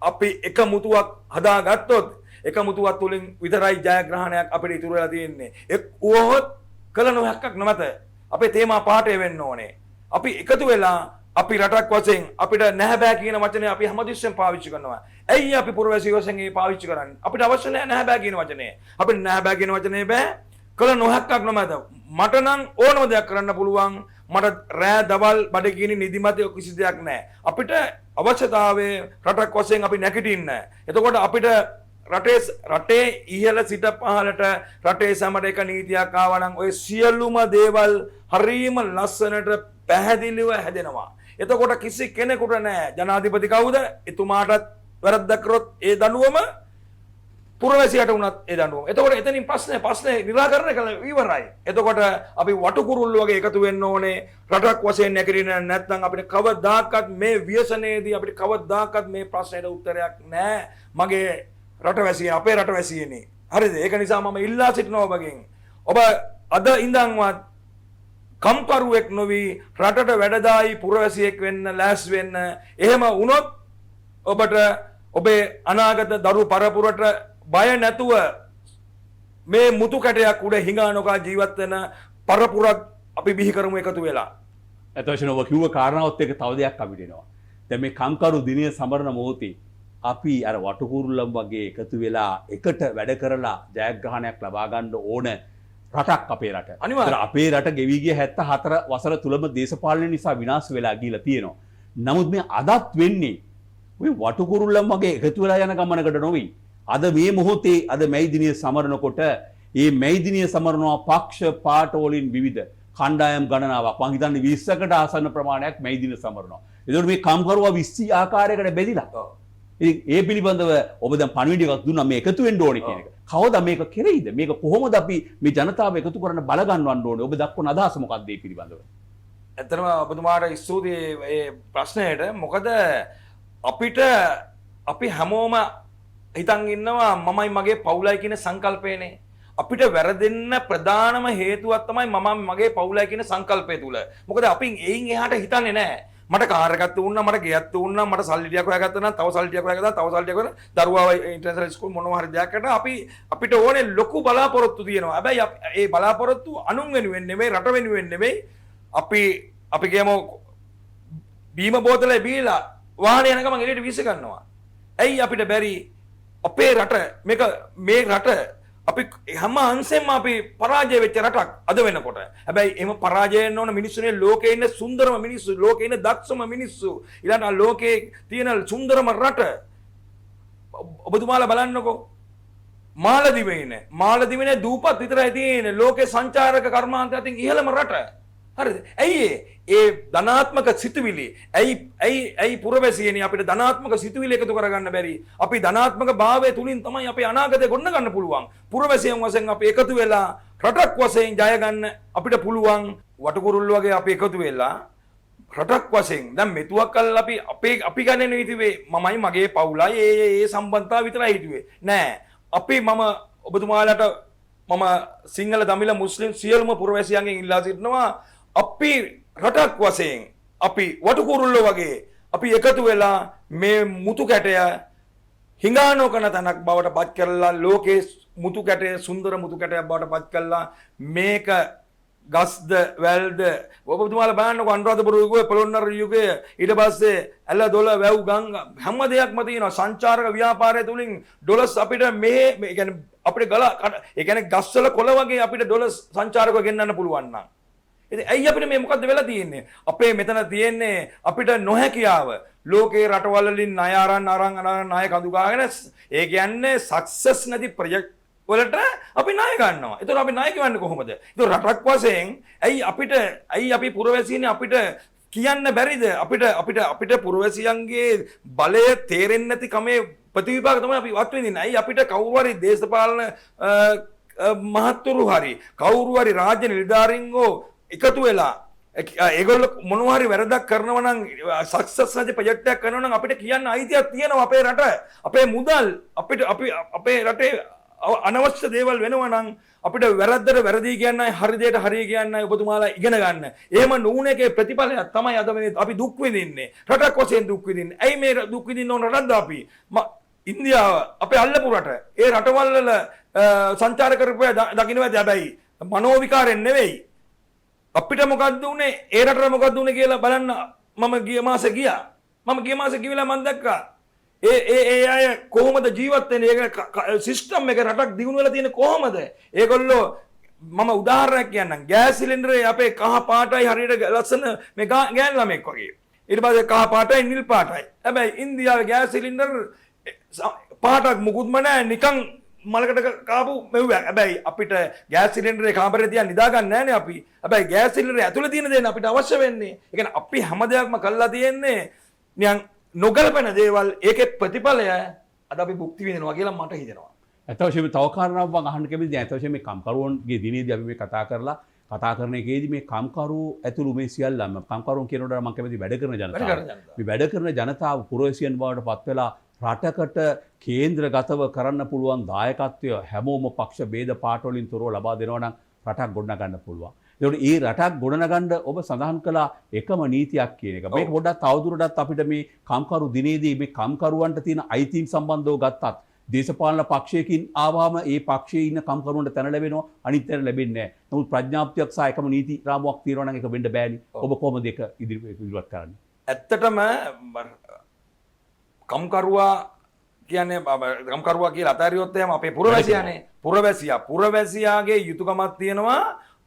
අපි එකමුතුවක් හදාගත්තොත් එකමුතුවක් තුලින් විතරයි ජයග්‍රහණයක් අපිට ඉතුරු වෙලා තියෙන්නේ. එක් වුවහොත් කල නොහැක්කක් නොමැත. අපේ තේමා පාඨය වෙන්න ඕනේ. අපි එකතු වෙලා අපි රටක් වශයෙන් අපිට නැහැ බෑ කියන වචනේ අපි හැමතිස්සෙම පාවිච්චි කරනවා. ඇයි අපි පුරවැසියෝ වශයෙන් ඒ පාවිච්චි කරන්නේ? අපිට අවශ්‍ය නැහැ බෑ කියන වචනේ. අපිට නැහැ බෑ කියන වචනේ බෑ. කල නොහැක්කක් නොමැත. මට නම් ඕනම දෙයක් කරන්න පුළුවන්. මට රෑ දවල් බඩගිනි නිදිමත කිසි දෙයක් නැහැ. අපිට අවශ්‍යතාවයේ රටක් වශයෙන් අපි නැගිටින්න. එතකොට අපිට රටේ ඉහළ සිට පහළට රටේ සමට එක නීතියක් ආවා නම් ඔය සියලුම දේවල් හරීම ලස්සනට පැහැදිලිව හැදෙනවා. එතකොට කිසි කෙනෙකුට නෑ ජනාධිපති කවුද? එතුමාටත් වැරද්දක් කරොත් ඒ දඬුවම පුරවැසියට වුණත් ඒ දඬුවම. එතකොට එතනින් ප්‍රශ්නේ නිරාකරණය කළ ඉවරයි. එතකොට අපි වටුකුරුල්ල වගේ එකතු වෙන්න ඕනේ. රටක් වශයෙන් නැගිටින්න නැත්නම් අපිට කවදාකවත් මේ ව්‍යසනයේදී අපිට කවදාකවත් මේ ප්‍රශ්නෙට උත්තරයක් නෑ. මගේ රටවැසියන්, අපේ රටවැසියනේ. හරිද? ඒක නිසා මම ඉල්ලා සිටිනවා ඔබගෙන්. ඔබ අද ඉඳන්වත් කම්කරුවෙක් නොවි රටට වැඩදායි පුරවැසියෙක් වෙන්න ලෑස් වෙන්න. එහෙම වුණොත් ඔබට ඔබේ අනාගත දරු පරපුරට බය නැතුව මේ මුතු කැටයක් උඩ හිඟා නොකා ජීවත් වෙන පරපුරක් අපි බිහි කරමු එකතු වෙලා. එතකොට ඔබ කිව්ව කාරණාවත් එක්ක තව දෙයක් අපිට එනවා. දැන් මේ කම්කරු දිනය සමරන මොහොතේ අපි අර වටුකුරුල්ලම් වගේ එකතු වෙලා එකට වැඩ කරලා ජයග්‍රහණයක් ලබා ගන්න ඕන රටක් අපේ රට. අපේ රට ගෙවි ගිය 74 වසර තුලම දේශපාලනය නිසා විනාශ වෙලා ගිහිලා තියෙනවා. නමුත් මේ අදත් වෙන්නේ ওই වටුකුරුල්ලම් වගේ එකතු වෙලා යන ගමනකට නොවේ. අද මේ මොහොතේ අද මැයි දිනය සමරනකොට මේ මැයි දිනය සමරනවා පක්ෂ පාට වලින් විවිධ කණ්ඩායම් ගණනාවක්. මං හිතන්නේ 20කට ආසන්න ප්‍රමාණයක් මැයි දින සමරනවා. ඒතකොට මේ කම්කරුවා 20 ආකාරයකට බෙදිලා. ඉතින් ඒ පිළිබඳව ඔබ දැන් පණිවිඩයක් දුන්නා මේ එකතු වෙන්න ඕනේ කියන එක. කවදා මේක කෙරෙයිද? මේක කොහොමද අපි මේ ජනතාව එකතු කරන්න බල ගන්නවන්න ඕනේ? ඔබ දක්වන අදහස මොකක්ද මේ පිළිබඳව? ඇත්තටම ඔබතුමාට ස්තුතියි මේ ප්‍රශ්නයට. මොකද අපි හැමෝම හිතන් ඉන්නවා මමයි මගේ පවුලයි කියන සංකල්පයනේ. අපිට වැරදෙන්න ප්‍රධානම හේතුවක් තමයි මම මගේ පවුලයි කියන සංකල්පය තුල. මොකද අපි එයින් එහාට හිතන්නේ නැහැ. මට කාර් එකක් දුන්නා, මට ගෙයක් දුන්නා, මට සල්ලි ටිකක් හොයාගත්තා නම් තව සල්ලි ටිකක් හොයාගත්තා, තව සල්ලි ටිකක් හොයාගත්තා. දරුවා ඉන්ටර්නැෂනල් ස්කූල් මොනවා හරි දෙයක් කරලා අපිට ඕනේ ලොකු බලාපොරොත්තු තියෙනවා. හැබැයි ඒ බලාපොරොත්තු අනුන් වෙනුවෙන් නෙමෙයි, රට වෙනුවෙන් නෙමෙයි. අපි කියමු බීම බෝතලේ බීලා වාහනේ යන ගමන් එළියට වීස ගන්නවා. ඇයි අපිට බැරි අපේ රට මේ රට අපි හැම අංශෙම අපි පරාජය වෙච්ච රටක් අද වෙනකොට. හැබැයි එහෙම පරාජය වෙන්න ඕන මිනිස්සුනේ ලෝකේ ඉන්න සුන්දරම මිනිස්සු, ලෝකේ ඉන්න දක්ෂම මිනිස්සු. ඊළඟ ලෝකේ තියෙන සුන්දරම රට. ඔබතුමාලා බලන්නකෝ. මාලදිවයිනේ දූපත් විතරයි තියෙන්නේ. ලෝකේ සංචාරක කර්මාන්තය අතින් ඉහළම රට. හරිද? ඇයි ඒ ධනාත්මක සිතුවිලි ඇයි පුරවැසියනි අපිට ධනාත්මක සිතුවිලි එකතු කරගන්න බැරි? අපි ධනාත්මක භාවය තුලින් තමයි අපේ අනාගතය ගොඩ ගන්න පුළුවන්. පුරවැසියන් වශයෙන් අපි එකතු වෙලා රටක් වශයෙන් ජය ගන්න අපිට පුළුවන්. වටකුරුල්ල වගේ අපි එකතු වෙලා රටක් වශයෙන් දැන් මෙතුවක් කල් අපි ගන්නේ හිතුවේ මමයි මගේ පවුලයි ඒ සම්බන්ධතාව විතරයි හිතුවේ. නෑ. මම ඔබතුමාලාට මම සිංහල දමිළ මුස්ලිම් සියලුම පුරවැසියන්ගෙන් ඉල්ලා සිටිනවා අපි රටක් වශයෙන් අපි වටකුරුල්ලෝ වගේ අපි එකතු වෙලා මේ මුතු කැටය හිඟා නොකන තැනක් බවට පත් කරලා ලෝකේ මුතු කැටය සුන්දර මුතු කැටයක් බවට පත් කරලා මේක ගස්ද වැල්ද ඔබතුමාලා බලන්නකෝ අනුරාධපුර යුගයේ පොළොන්නරු යුගයේ ඊට පස්සේ ඇල දොල වැව් ගංග හැම දෙයක්ම තියෙනවා සංචාරක ව්‍යාපාරය තුලින් ඩොලර්ස් අපිට මේ කියන්නේ අපිට ඒ කියන්නේ ගස්වල කොළ වගේ අපිට ඩොලර්ස් සංචාරකව ගෙන්නන්න පුළුවන් නම් ඉතින් ඇයි අපිට මේ මොකද්ද වෙලා තියෙන්නේ? අපේ මෙතන තියෙන්නේ අපිට නොහැකියාව. ලෝකේ රටවල් වලින් ණය අරන් ණය කඳු ගාගෙන ඒ කියන්නේ සක්සස් නැති ප්‍රොජෙක්ට් වලට අපි ණය ගන්නවා. ඒතකොට අපි ණය කියවන්නේ කොහොමද? ඒතකොට රටක් වශයෙන් ඇයි අපි පුරවැසියනේ අපිට කියන්න බැරිද? අපිට පුරවැසියන්ගේ බලය තේරෙන්නේ නැති කමේ ප්‍රතිවිපාක තමයි අපි වත් විඳින්නේ. ඇයි අපිට කවුරු හරි දේශපාලන මහත්තුරු හරි කවුරු හරි රාජ්‍ය නිලධාරීන්ගෝ එකතු වෙලා ඒගොල්ලෝ මොනවා හරි වැරදක් කරනවා නම් සක්සස් නැති ප්‍රොජෙක්ට් එකක් කරනවා නම් අපිට කියන්න අයිතියක් තියෙනවා අපේ රට අපේ මුදල් අපේ රටේ අනවශ්‍ය දේවල් වෙනවා නම් අපිට වැරද්දට වැරදි කියන්නයි හරි දෙයට හරි කියන්නයි ඔබතුමාලා ඉගෙන ගන්න. එහෙම නුනේකේ ප්‍රතිඵලයක් තමයි අද මේ අපි දුක් විඳින්නේ. රටක් වශයෙන් දුක් විඳින්නේ. ඇයි මේ දුක් විඳින්න ඕන රටද අපි? ඉන්දියාව අපේ අල්ලපු රට. ඒ රටවල් වල සංචාර කරපුවා දකින්නවාද? හැබැයි මනෝ විකාරයෙන් නෙවෙයි. අපිට මොකද්ද උනේ? ඒ රටට මොකද්ද උනේ කියලා බලන්න මම ගිය මාසේ ගියා. මම ගිය මාසේ ගිහලා මම දැක්කා. ඒ අය කොහොමද ජීවත් වෙන්නේ? ඒක සිස්ටම් එක රටක් දිනු වෙලා තියෙන්නේ කොහොමද? ඒගොල්ලෝ මම උදාහරණයක් කියන්නම්. ගෑස් සිලින්ඩරේ අපේ කහ පාටයි හරියට ලස්සන මේ ගෑන් ළමෙක් වගේ. ඊට පස්සේ කහ පාටයි නිල් පාටයි. හැබැයි ඉන්දියාවේ ගෑස් සිලින්ඩර් පාටක් මුකුත්ම නැහැ නිකන් මලකට කාපු මෙව්වක්. හැබැයි අපිට ගෑස් සිලින්ඩරේ කාමරේ තියන් නිදා ගන්න නැහැනේ අපි. හැබැයි ගෑස් සිලින්ඩරේ ඇතුලේ තියෙන දේ අපිට අවශ්‍ය වෙන්නේ. ඒ කියන්නේ අපි හැම දෙයක්ම කළා තියෙන්නේ නිකන් නොගලපෙන දේවල්. ඒකේ ප්‍රතිඵලය අද අපි භුක්ති විඳිනවා කියලා මට හිතෙනවා. ඇත්තටම තව කාරණාවක් මම අහන්න කැමතියි. ඇත්තටම මේ කම්කරුවන්ගේ දිනේදී අපි මේ කතා කරන එකේදී මේ කම්කරු ඇතුළු මේ සියල්ලම කම්කරුවන් කියනකොට මම කැමති වැඩ කරන ජනතාව. මේ වැඩ කරන ජනතාව පුරවැසියන් බවට පත් වෙලා රටකට කේන්ද්‍රගතව කරන්න පුළුවන් දායකත්වය හැමෝම පක්ෂ ભેද පාට වලින් තොරව ලබා දෙනවා නම් රටක් ගොඩනගන්න පුළුවන්. ඒකට මේ රටක් ගොඩනගන්න ඔබ සඳහන් කළා එකම නීතියක් කියන එක. මේක පොඩ්ඩක් තවදුරටත් අපිට මේ කම්කරු දිනේදී මේ කම්කරුවන්ට තියෙන අයිතීන් සම්බන්ධව ගත්තත් දේශපාලන පක්ෂයකින් ආවම ඒ පක්ෂයේ ඉන්න කම්කරුවන්ට තැන ලැබෙනවා අනිත් තැන ලැබෙන්නේ නැහැ. නමුත් ප්‍රඥාප්තියක් සහ එකම නීති රාමුවක් තියෙනවා නම් ඒක වෙන්න බෑනේ. ඔබ කොහොමද ඒක ඉදිරියට කරන්නේ? ඇත්තටම කම්කරුවා කියන්නේ කම්කරුවා කියලා අතාරියොත් එහෙම අපේ පුරවැසියානේ. පුරවැසියාගේ යුතුයකමක් තියෙනවා.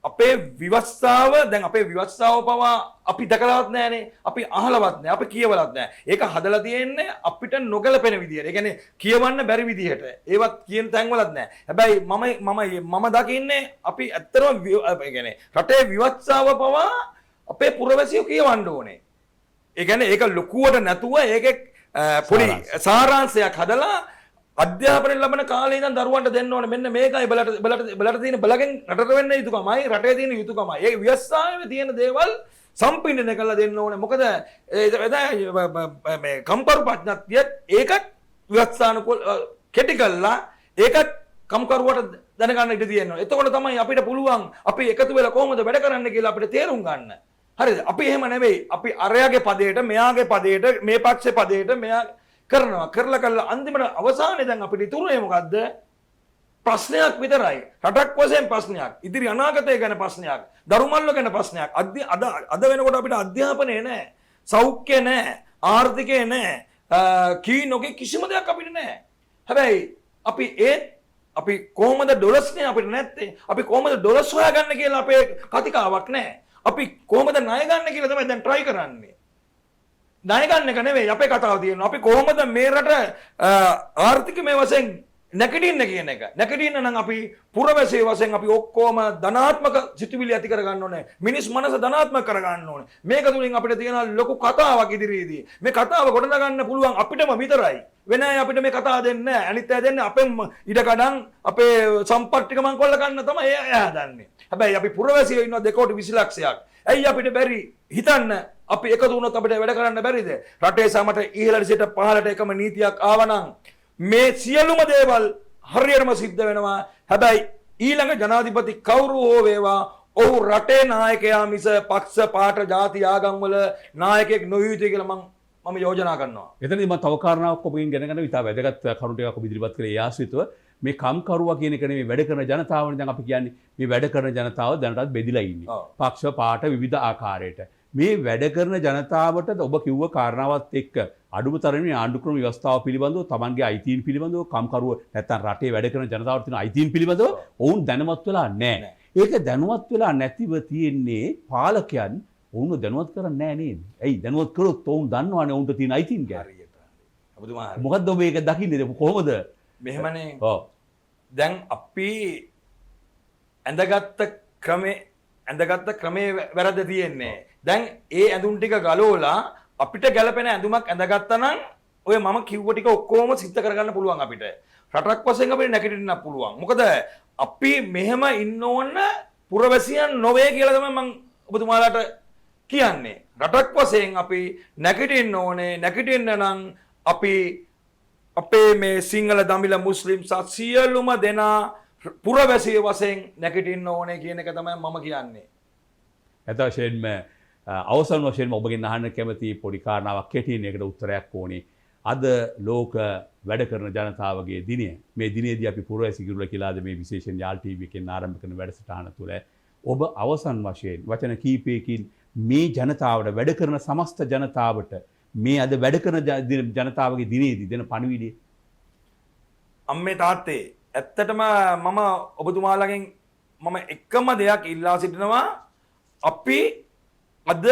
අපේ විවස්ථාව දැන් අපේ විවස්ථාව පවා අපි දැකලවත් නැහැනේ. අපි අහලවත් නැහැ. අපි කියවලත් නැහැ. ඒක හදලා තියෙන්නේ අපිට නොගැලපෙන විදියට. ඒ කියන්නේ කියවන්න බැරි විදියට. ඒවත් කියන තැන්වලත් නැහැ. හැබැයි මම දකින්නේ අපි ඇත්තටම ඒ කියන්නේ රටේ විවස්ථාව පවා අපේ පුරවැසියෝ කියවන්න ඕනේ. ඒ කියන්නේ ඒක ලොකුවට නැතුව ඒකේ පොඩි සාරාංශයක් හදලා අධ්‍යාපනය ලැබෙන කාලේ ඉඳන් දරුවන්ට දෙන්න ඕනේ මෙන්න මේකයි බලට තියෙන බලගෙන් රටට වෙන්න යුතුකමයි රටේ තියෙන යුතුකමයි. ඒ ව්‍යවස්ථාවේ තියෙන දේවල් සම්පින්දනය කරලා දෙන්න ඕනේ. මොකද මේ කම්කරු ප්‍රඥාත්තිය ඒකත් ව්‍යවස්ථානුකූල කෙටි කළා ඒකත් කම්කරුවට දැනගන්න ඉඩ තියෙනවා. එතකොට තමයි අපිට පුළුවන් අපි එකතු වෙලා කොහොමද වැඩ කරන්න කියලා අපිට තේරුම් ගන්න. හරිද? අපි එහෙම නෙවෙයි. අපි අරයාගේ පදයට, මෙයාගේ පදයට, මේ පක්ෂේ පදයට මෙයා කරනවා. කරලා අන්තිමට අවසානයේ දැන් අපිට ඉතුරුනේ මොකද්ද? ප්‍රශ්නයක් විතරයි. රටක් වශයෙන් ප්‍රශ්නයක්. ඉදිරි අනාගතය ගැන ප්‍රශ්නයක්. දරුමල්ල ගැන ප්‍රශ්නයක්. අද වෙනකොට අපිට අධ්‍යාපනය නැහැ. සෞඛ්‍ය නැහැ. ආර්ථිකය නැහැ. කී නොකේ කිසිම දෙයක් අපිට නැහැ. හැබැයි අපි කොහොමද ඩොලර්ස්නේ අපිට නැත්තේ? අපි කොහොමද ඩොලර්ස් හොයාගන්න කියලා අපේ කතිකාවක් නැහැ. අපි කොහොමද ණය ගන්න කියලා තමයි දැන් try කරන්නේ. ණය ගන්න එක නෙවෙයි අපේ කතාව තියෙනවා. අපි කොහොමද මේ රට ආර්ථිකමය වශයෙන් නැකටින්න කියන එක. නැකටින්න නම් අපි පුරවැසිය වශයෙන් අපි ඔක්කොම ධනාත්මක සිතුවිලි ඇති කරගන්න ඕනේ. මිනිස් මනස ධනාත්මක කරගන්න ඕනේ. මේක තුලින් අපිට තියෙන ලොකු කතාවක් ඉදිරියේදී. මේ කතාව ගොඩනගන්න පුළුවන් අපිටම විතරයි. වෙන අය අපිට මේ කතාව දෙන්නේ නැහැ. අනිත් අය දෙන්නේ අපෙන් ඉඩකඩම් අපේ සම්පත් ටික මං කොල්ල ගන්න තමයි එයා හදන්නේ. හැබැයි අපි පුරවැසියෝ ඉන්නවා 2,20,00,000ක්. ඇයි අපිට බැරි හිතන්න අපි එකතු වුණොත් අපිට වැඩ කරන්න බැරිද? රටේ සමට ඉහළට සිට පහළට එකම නීතියක් ආවනම් මේ සියලුම දේවල් හරියටම සිද්ධ වෙනවා. හැබැයි ඊළඟ ජනාධිපති කවුරු හෝ වේවා ඔහු රටේ නායකයා මිස පක්ෂ පාට ජාති ආගම් වල නායකයෙක් නොවිය යුතුයි කියලා මම යෝජනා කරනවා. එතනදී මම තව කාරණාවක් ඔබගෙන් ගෙන ගන්න විතර වැදගත් කරුණු ටිකක් ඔබ ඉදිරිපත් කළේ ඒ ආශ්‍රිතව මේ කම්කරුවා කියන එක නෙමෙයි වැඩ කරන ජනතාවනේ. දැන් අපි කියන්නේ මේ වැඩ කරන ජනතාව දැනටත් බෙදිලා ඉන්නේ. පක්ෂ පාට විවිධ ආකාරයට. මේ වැඩ කරන ජනතාවට ඔබ කිව්ව කාරණාවත් එක්ක අඩුම තරමේ ආණ්ඩුක්‍රම ව්‍යවස්ථාව පිළිබඳව තමන්ගේ අයිතීන් පිළිබඳව කම්කරුව නැත්තම් රටේ වැඩ කරන ජනතාවට තියෙන අයිතීන් පිළිබඳව ඔවුන් දැනුවත් වෙලා නැහැ. ඒක දැනුවත් වෙලා නැතිව තියෙන්නේ පාලකයන් ඔවුන්ව දැනුවත් කරන්නේ නැහැ නේද? ඇයි දැනුවත් කරොත් ඔවුන් දන්නවනේ ඔවුන්ට තියෙන අයිතීන් ගැන. හරියට. ඔබතුමා හරි. මොකද්ද ඔබ මේක දකින්නේ කොහොමද? මෙහෙමනේ. ඔව්. දැන් අපි ඇඳගත්ත ක්‍රමේ වැරද්ද තියෙන්නේ. දැන් ඒ ඇඳුම් ටික ගලවලා අපිට ගැළපෙන ඇඳුමක් ඇඳගත්තා නම් ඔය මම කිව්ව ටික ඔක්කොම සිද්ධ කරගන්න පුළුවන් අපිට. රටක් වශයෙන් අපිට නැගිටින්න පුළුවන්. මොකද අපි මෙහෙම ඉන්න ඕන පුරවැසියන් නොවේ කියලා තමයි මම ඔබතුමාලාට කියන්නේ. රටක් වශයෙන් අපි නැගිටින්න ඕනේ. නැගිටින්න නම් අපි අපේ මේ සිංහල දමිළ මුස්ලිම් සියලුම දෙනා පුරවැසිය වශයෙන් නැගිටින්න ඕනේ කියන එක තමයි මම කියන්නේ. ඇත්ත වශයෙන්ම අවසන් වශයෙන්ම ඔබගෙන් අහන්න කැමති පොඩි කාරණාවක් කෙටියෙන් ඒකට උත්තරයක් ඕනේ. අද ලෝක වැඩ කරන ජනතාවගේ දිනය. මේ දිනේදී අපි පුරවැසි කිරුළ කියලාද මේ විශේෂයෙන් යාල් ටීවී එකෙන් ආරම්භ කරන වැඩසටහන තුළ ඔබ අවසන් වශයෙන් වචන කීපයකින් මේ ජනතාවට වැඩ කරන සමස්ත ජනතාවට මේ අද වැඩ කරන ජනතාවගේ දිනේදී දෙන පණිවිඩය. අම්මේ තාත්තේ ඇත්තටම මම ඔබතුමාලගෙන් මම එකම දෙයක් ඉල්ලා සිටිනවා. අපි අද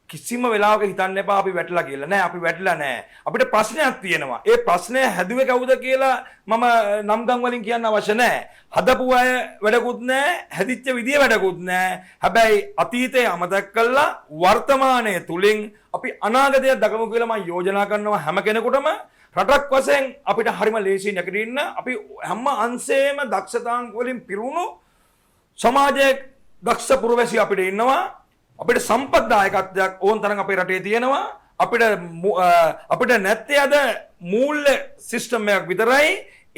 කිසිම වෙලාවක හිතන්න එපා අපි වැටලා කියලා. නෑ අපි වැටලා නෑ. අපිට ප්‍රශ්නයක් තියෙනවා. ඒ ප්‍රශ්නය හැදුවේ කවුද කියලා මම නම් ගම් වලින් කියන්න අවශ්‍ය නෑ. හදපු අය වැඩකුත් නෑ, හැදිච්ච විදිය වැඩකුත් නෑ. හැබැයි අතීතය අමතක කළා වර්තමානයේ තුලින් අපි අනාගතය දකමු කියලා මම යෝජනා කරනවා හැම කෙනෙකුටම. රටක් වශයෙන් අපිට හරිම ලේසි නැගිටින්න අපි හැම අංශයේම දක්ෂතාන් වලින් පිරුණු සමාජයේ දක්ෂ පුරවැසි අපිට ඉන්නවා. අපිට සම්පත්දායකත්වයක් ඕන තරම් අපේ රටේ තියෙනවා. අපිට නැත්තේ අද මූල්‍ය සිස්ටම් එකක් විතරයි.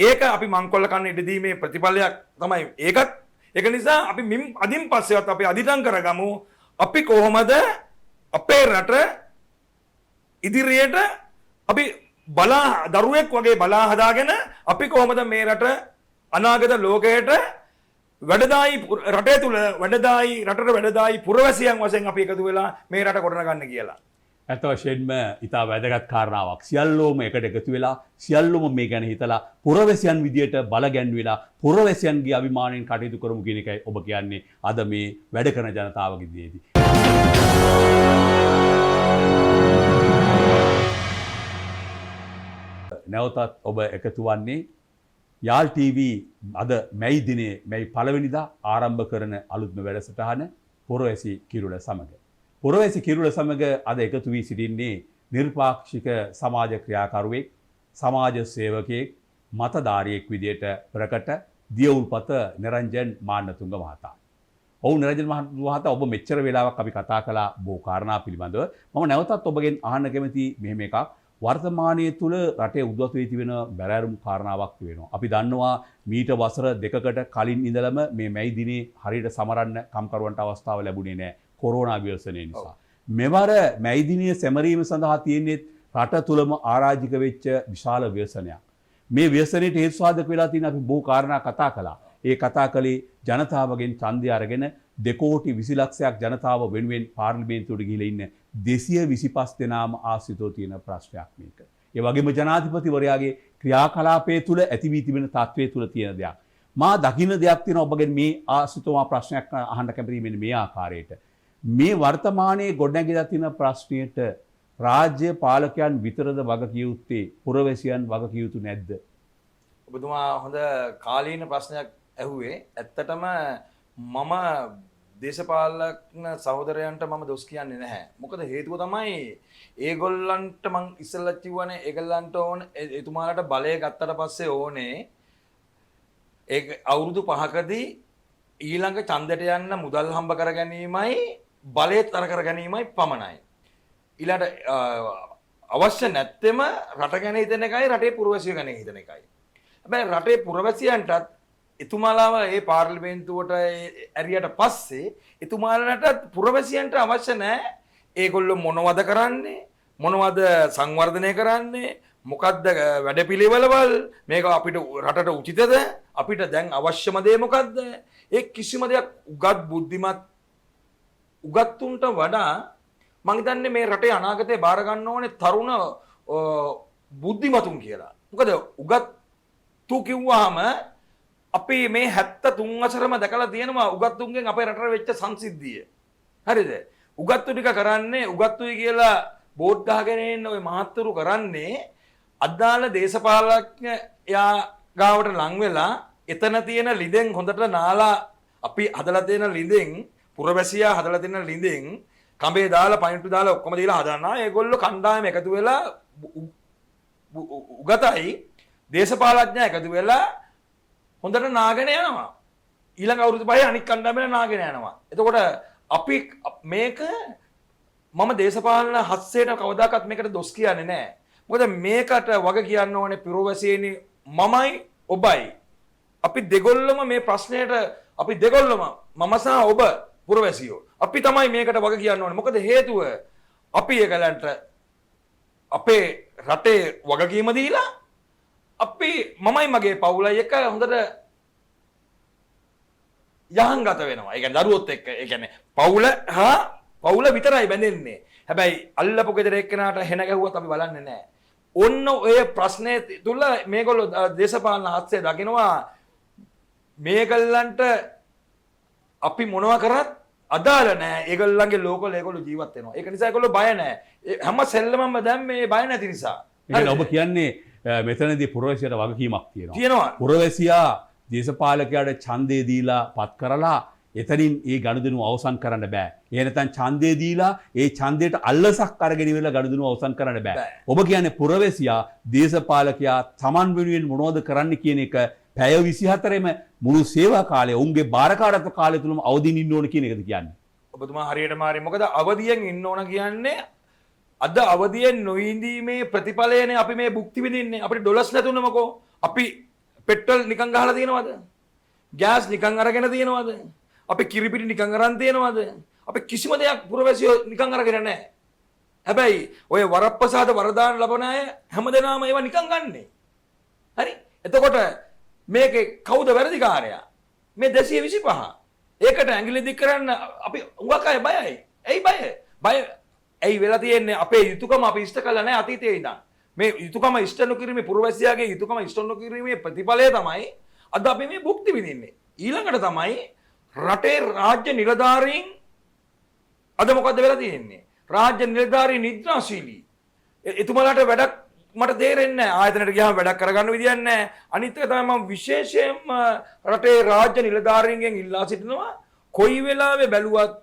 ඒක අපි මංකොල්ල කන්න ඉඩ දීමේ ප්‍රතිඵලයක් තමයි ඒකත්. ඒක නිසා අපි අදින් පස්සෙවත් අපි අදිටන් කරගමු. අපි කොහොමද අපේ රට ඉදිරියට අපි දරුවෙක් වගේ බලා හදාගෙන අපි කොහොමද මේ රට අනාගත ලෝකයට වැඩදායි රටේ තුල රටට වැඩදායි පුරවැසියන් වශයෙන් අපි එකතු වෙලා මේ රට ගොඩනගන්න කියලා. ඇත්ත වශයෙන්ම ඉතා වැදගත් කාරණාවක්. සියල්ලෝම එකට එකතු වෙලා සියල්ලෝම මේ ගැන හිතලා පුරවැසියන් විදියට බල ගැන්විලා පුරවැසියන්ගේ අභිමාණයෙන් කටයුතු කරමු කියන එකයි ඔබ කියන්නේ අද මේ වැඩ කරන ජනතාවගේ දිනේදී. නැවතත් ඔබ එකතු වන්නේ යාල් ටීවී අද මැයි දිනේ මැයි පළවෙනිදා ආරම්භ කරන අලුත්ම වැඩසටහන පුරවැසි කිරුළ සමග. පුරවැසි කිරුළ සමග අද එකතු වී සිටින්නේ නිර්පාක්ෂික සමාජ ක්‍රියාකරුවෙක්, සමාජ සේවකයෙක්, මතධාරියෙක් විදියට ප්‍රකට දියවුල්පත නිරංජන් මාන්නතුංග මහතා. ඔව් නිරංජන් මහතා ඔබ මෙච්චර වෙලාවක් අපි කතා කළා බොහෝ කාරණා පිළිබඳව. මම නැවතත් ඔබගෙන් අහන්න කැමති මෙහෙම එකක්. වර්තමානයේ තුල රටේ උද්ගත වී තිබෙන බැරෑරුම් කාරණාවක් වෙනවා. අපි දන්නවා මීට වසර දෙකකට කලින් ඉඳලම මේ මැයි දිනේ හරියට සමරන්න කම්කරුවන්ට අවස්ථාව ලැබුණේ නැහැ කොරෝනා ව්‍යසනය නිසා. මෙවර මැයි දිනේ සැමරීම සඳහා තියෙන්නේ රට තුලම ආරාජික වෙච්ච විශාල ව්‍යසනයක්. මේ ව්‍යසනයට හේතු සාධක වෙලා තියෙන අපි බොහෝ කාරණා කතා කළා. ඒ කතා කළේ ජනතාවගෙන් ඡන්දය අරගෙන 2,20,00,000ක් ජනතාව වෙනුවෙන් පාර්ලිමේන්තුවට ගිහිලා ඉන්න 225 දෙනාම ආශ්‍රිතව තියෙන ප්‍රශ්නයක් මේක. ඒ වගේම ජනාධිපතිවරයාගේ ක්‍රියාකලාපයේ තුල ඇති වී තිබෙන තත්ත්වයේ තුල තියෙන දෙයක්. මා දකින්න දෙයක් තියෙනවා ඔබගෙන් මේ ආශ්‍රිතව ප්‍රශ්නයක් අහන්න කැමතියි මෙන්න මේ ආකාරයට. මේ වර්තමානයේ ගොඩනැගිලා තියෙන ප්‍රශ්නයට රාජ්‍ය පාලකයන් විතරද වග කිය යුත්තේ පුරවැසියන් වග කිය යුතු නැද්ද? ඔබතුමා හොඳ කාලීන ප්‍රශ්නයක් ඇහුවේ. ඇත්තටම මම දේශපාලන සහෝදරයන්ට මම දොස් කියන්නේ නැහැ. මොකද හේතුව තමයි ඒගොල්ලන්ට මං ඉස්සෙල්ලා කිව්වනේ ඒගොල්ලන්ට ඕන එතුමාලට බලය ගත්තට පස්සේ ඕනේ ඒ අවුරුදු 5කදී ඊළඟ ඡන්දයට යන්න මුදල් හම්බ කර ගැනීමයි බලය තර කර ගැනීමයි පමණයි. ඊළඟට අවශ්‍ය නැත්තෙම රට ගැන හිතන එකයි රටේ පුරවැසියෝ ගැන හිතන එකයි. හැබැයි රටේ පුරවැසියන්ටත් එතුමාලාව ඒ පාර්ලිමේන්තුවට ඇරියට පස්සේ එතුමාලට පුරවැසියන්ට අවශ්‍ය නැහැ ඒගොල්ලෝ මොනවද කරන්නේ මොනවද සංවර්ධනය කරන්නේ මොකද්ද වැඩපිළිවෙළවල් මේක අපිට රටට උචිතද අපිට දැන් අවශ්‍යම දේ මොකද්ද ඒ කිසිම දෙයක් උගත් බුද්ධිමත් උගත්තුන්ට වඩා මං හිතන්නේ මේ රටේ අනාගතේ බාර ගන්න ඕනේ තරුණ බුද්ධිමතුන් කියලා. මොකද උගත්තු කිව්වහම අපි මේ 73 වසරම දැකලා තියෙනවා උගත්තුන්ගෙන් අපේ රටට වෙච්ච සංසිද්ධිය. හරිද? උගත්තු ටික කරන්නේ උගත්තුයි කියලා බෝඩ් ගහගෙන ඉන්න ওই මහත්තුරු කරන්නේ අදාළ දේශපාලඥයා ගාවට ලං වෙලා එතන තියෙන ලිඳෙන් හොඳට නාලා අපි හදලා තියෙන ලිඳෙන් පුරවැසියා හදලා තියෙන ලිඳෙන් කඹේ දාලා පයින්ටු දාලා ඔක්කොම දීලා හදනවා. ඒගොල්ලෝ කණ්ඩායම එකතු වෙලා උගතයි දේශපාලඥයා එකතු වෙලා හොඳට නාගෙන යනවා. ඊළඟ අවුරුදු 5 අනික් කණ්ඩායමෙන් නාගෙන යනවා. එතකොට අපි මේක මම දේශපාලන හස්සේට කවදාකවත් මේකට දොස් කියන්නේ නැහැ. මොකද මේකට වග කියන්න ඕනේ පුරවැසියනි මමයි ඔබයි. අපි දෙගොල්ලම මේ ප්‍රශ්නයට අපි දෙගොල්ලම මම සහ ඔබ පුරවැසියෝ අපි තමයි මේකට වග කියන්න ඕනේ. මොකද හේතුව අපි ඒගලන්ට අපේ රටේ වගකීම දීලා අපි මමයි මගේ පවුලයි එක හොඳට යහංගත වෙනවා. ඒ කියන්නේ දරුවොත් එක්ක ඒ කියන්නේ පවුල විතරයි බැඳෙන්නේ. හැබැයි අල්ලපු ගෙදර එක්කනට හෙන ගැහුවත් අපි බලන්නේ නැහැ. ඔන්න ඔය ප්‍රශ්නේ තුල මේගොල්ලෝ දේශපාලන හස්තය දකිනවා මේගොල්ලන්ට අපි මොනවා කරත් අදාළ නැහැ. ඒගොල්ලන්ගේ ලෝකවල ඒගොල්ලෝ ජීවත් වෙනවා. ඒක නිසා ඒගොල්ලෝ බය නැහැ. හැම සෙල්ලමම දැන් මේ බය නැති නිසා. ඒ ඔබ කියන්නේ මෙතනදී පුරවැසියට වගකීමක් තියෙනවා. පුරවැසියා දේශපාලකයාට ඡන්දය දීලා පත් කරලා එතනින් ඒ ගනුදෙනුව අවසන් කරන්න බෑ. ඒ නැත්නම් ඡන්දය දීලා ඒ ඡන්දයට අල්ලසක් අරගෙන ඉවරලා ගනුදෙනුව අවසන් කරන්න බෑ. ඔබ කියන්නේ පුරවැසියා දේශපාලකයා Taman වෙනුවෙන් මොනවද කරන්න කියන එක පැය 24ෙම මුළු සේවා කාලය උන්ගේ බාරකාරත්ව කාලය තුලම අවදින් ඉන්න ඕන කියන එකද කියන්නේ. ඔබතුමා හරියටම හරි. මොකද අවදියෙන් ඉන්න ඕන කියන්නේ අද අවදියෙන් නොඉඳීමේ ප්‍රතිඵලයනේ අපි මේ භුක්ති විඳින්නේ. අපිට ඩොලර්ස් නැතුනමකෝ. අපි පෙට්‍රල් නිකන් ගහලා තියෙනවද? ගෑස් නිකන් අරගෙන තියෙනවද? අපි කිරිපිටි නිකන් අරන් තියෙනවද? අපි කිසිම දෙයක් පුරවැසියෝ නිකන් අරගෙන නැහැ. හැබැයි ඔය වරප්‍රසාද වරදාන ලබන අය හැමදෙනාම ඒවා නිකන් ගන්නෙ. හරි? එතකොට මේකේ කවුද වැරදිකාරයා? මේ 225. ඒකට ඇඟිලි දික් කරන්න අපි උඟක් අය බයයි. ඇයි බය? බය ඇයි වෙලා තියෙන්නේ? අපේ යුතුයකම අපි ඉෂ්ට කළා නැහැ අතීතයේ ඉඳන්. මේ යුතුයකම ඉෂ්ට නොකිරීමේ පුරවැසියාගේ යුතුයකම ඉෂ්ට නොකිරීමේ ප්‍රතිඵලය තමයි අද අපි මේ භුක්ති විඳින්නේ. ඊළඟට තමයි රටේ රාජ්‍ය නිලධාරීන් අද මොකද්ද වෙලා තියෙන්නේ? රාජ්‍ය නිලධාරී නිද්‍රාශීලී. එතුමාලට වැඩක් මට තේරෙන්නේ නැහැ. ආයතනයට ගියාම වැඩක් කරගන්න විදියක් නැහැ. අනිත් එක තමයි මම විශේෂයෙන්ම රටේ රාජ්‍ය නිලධාරීන්ගෙන් ඉල්ලා සිටිනවා කොයි වෙලාවෙ බැලුවත්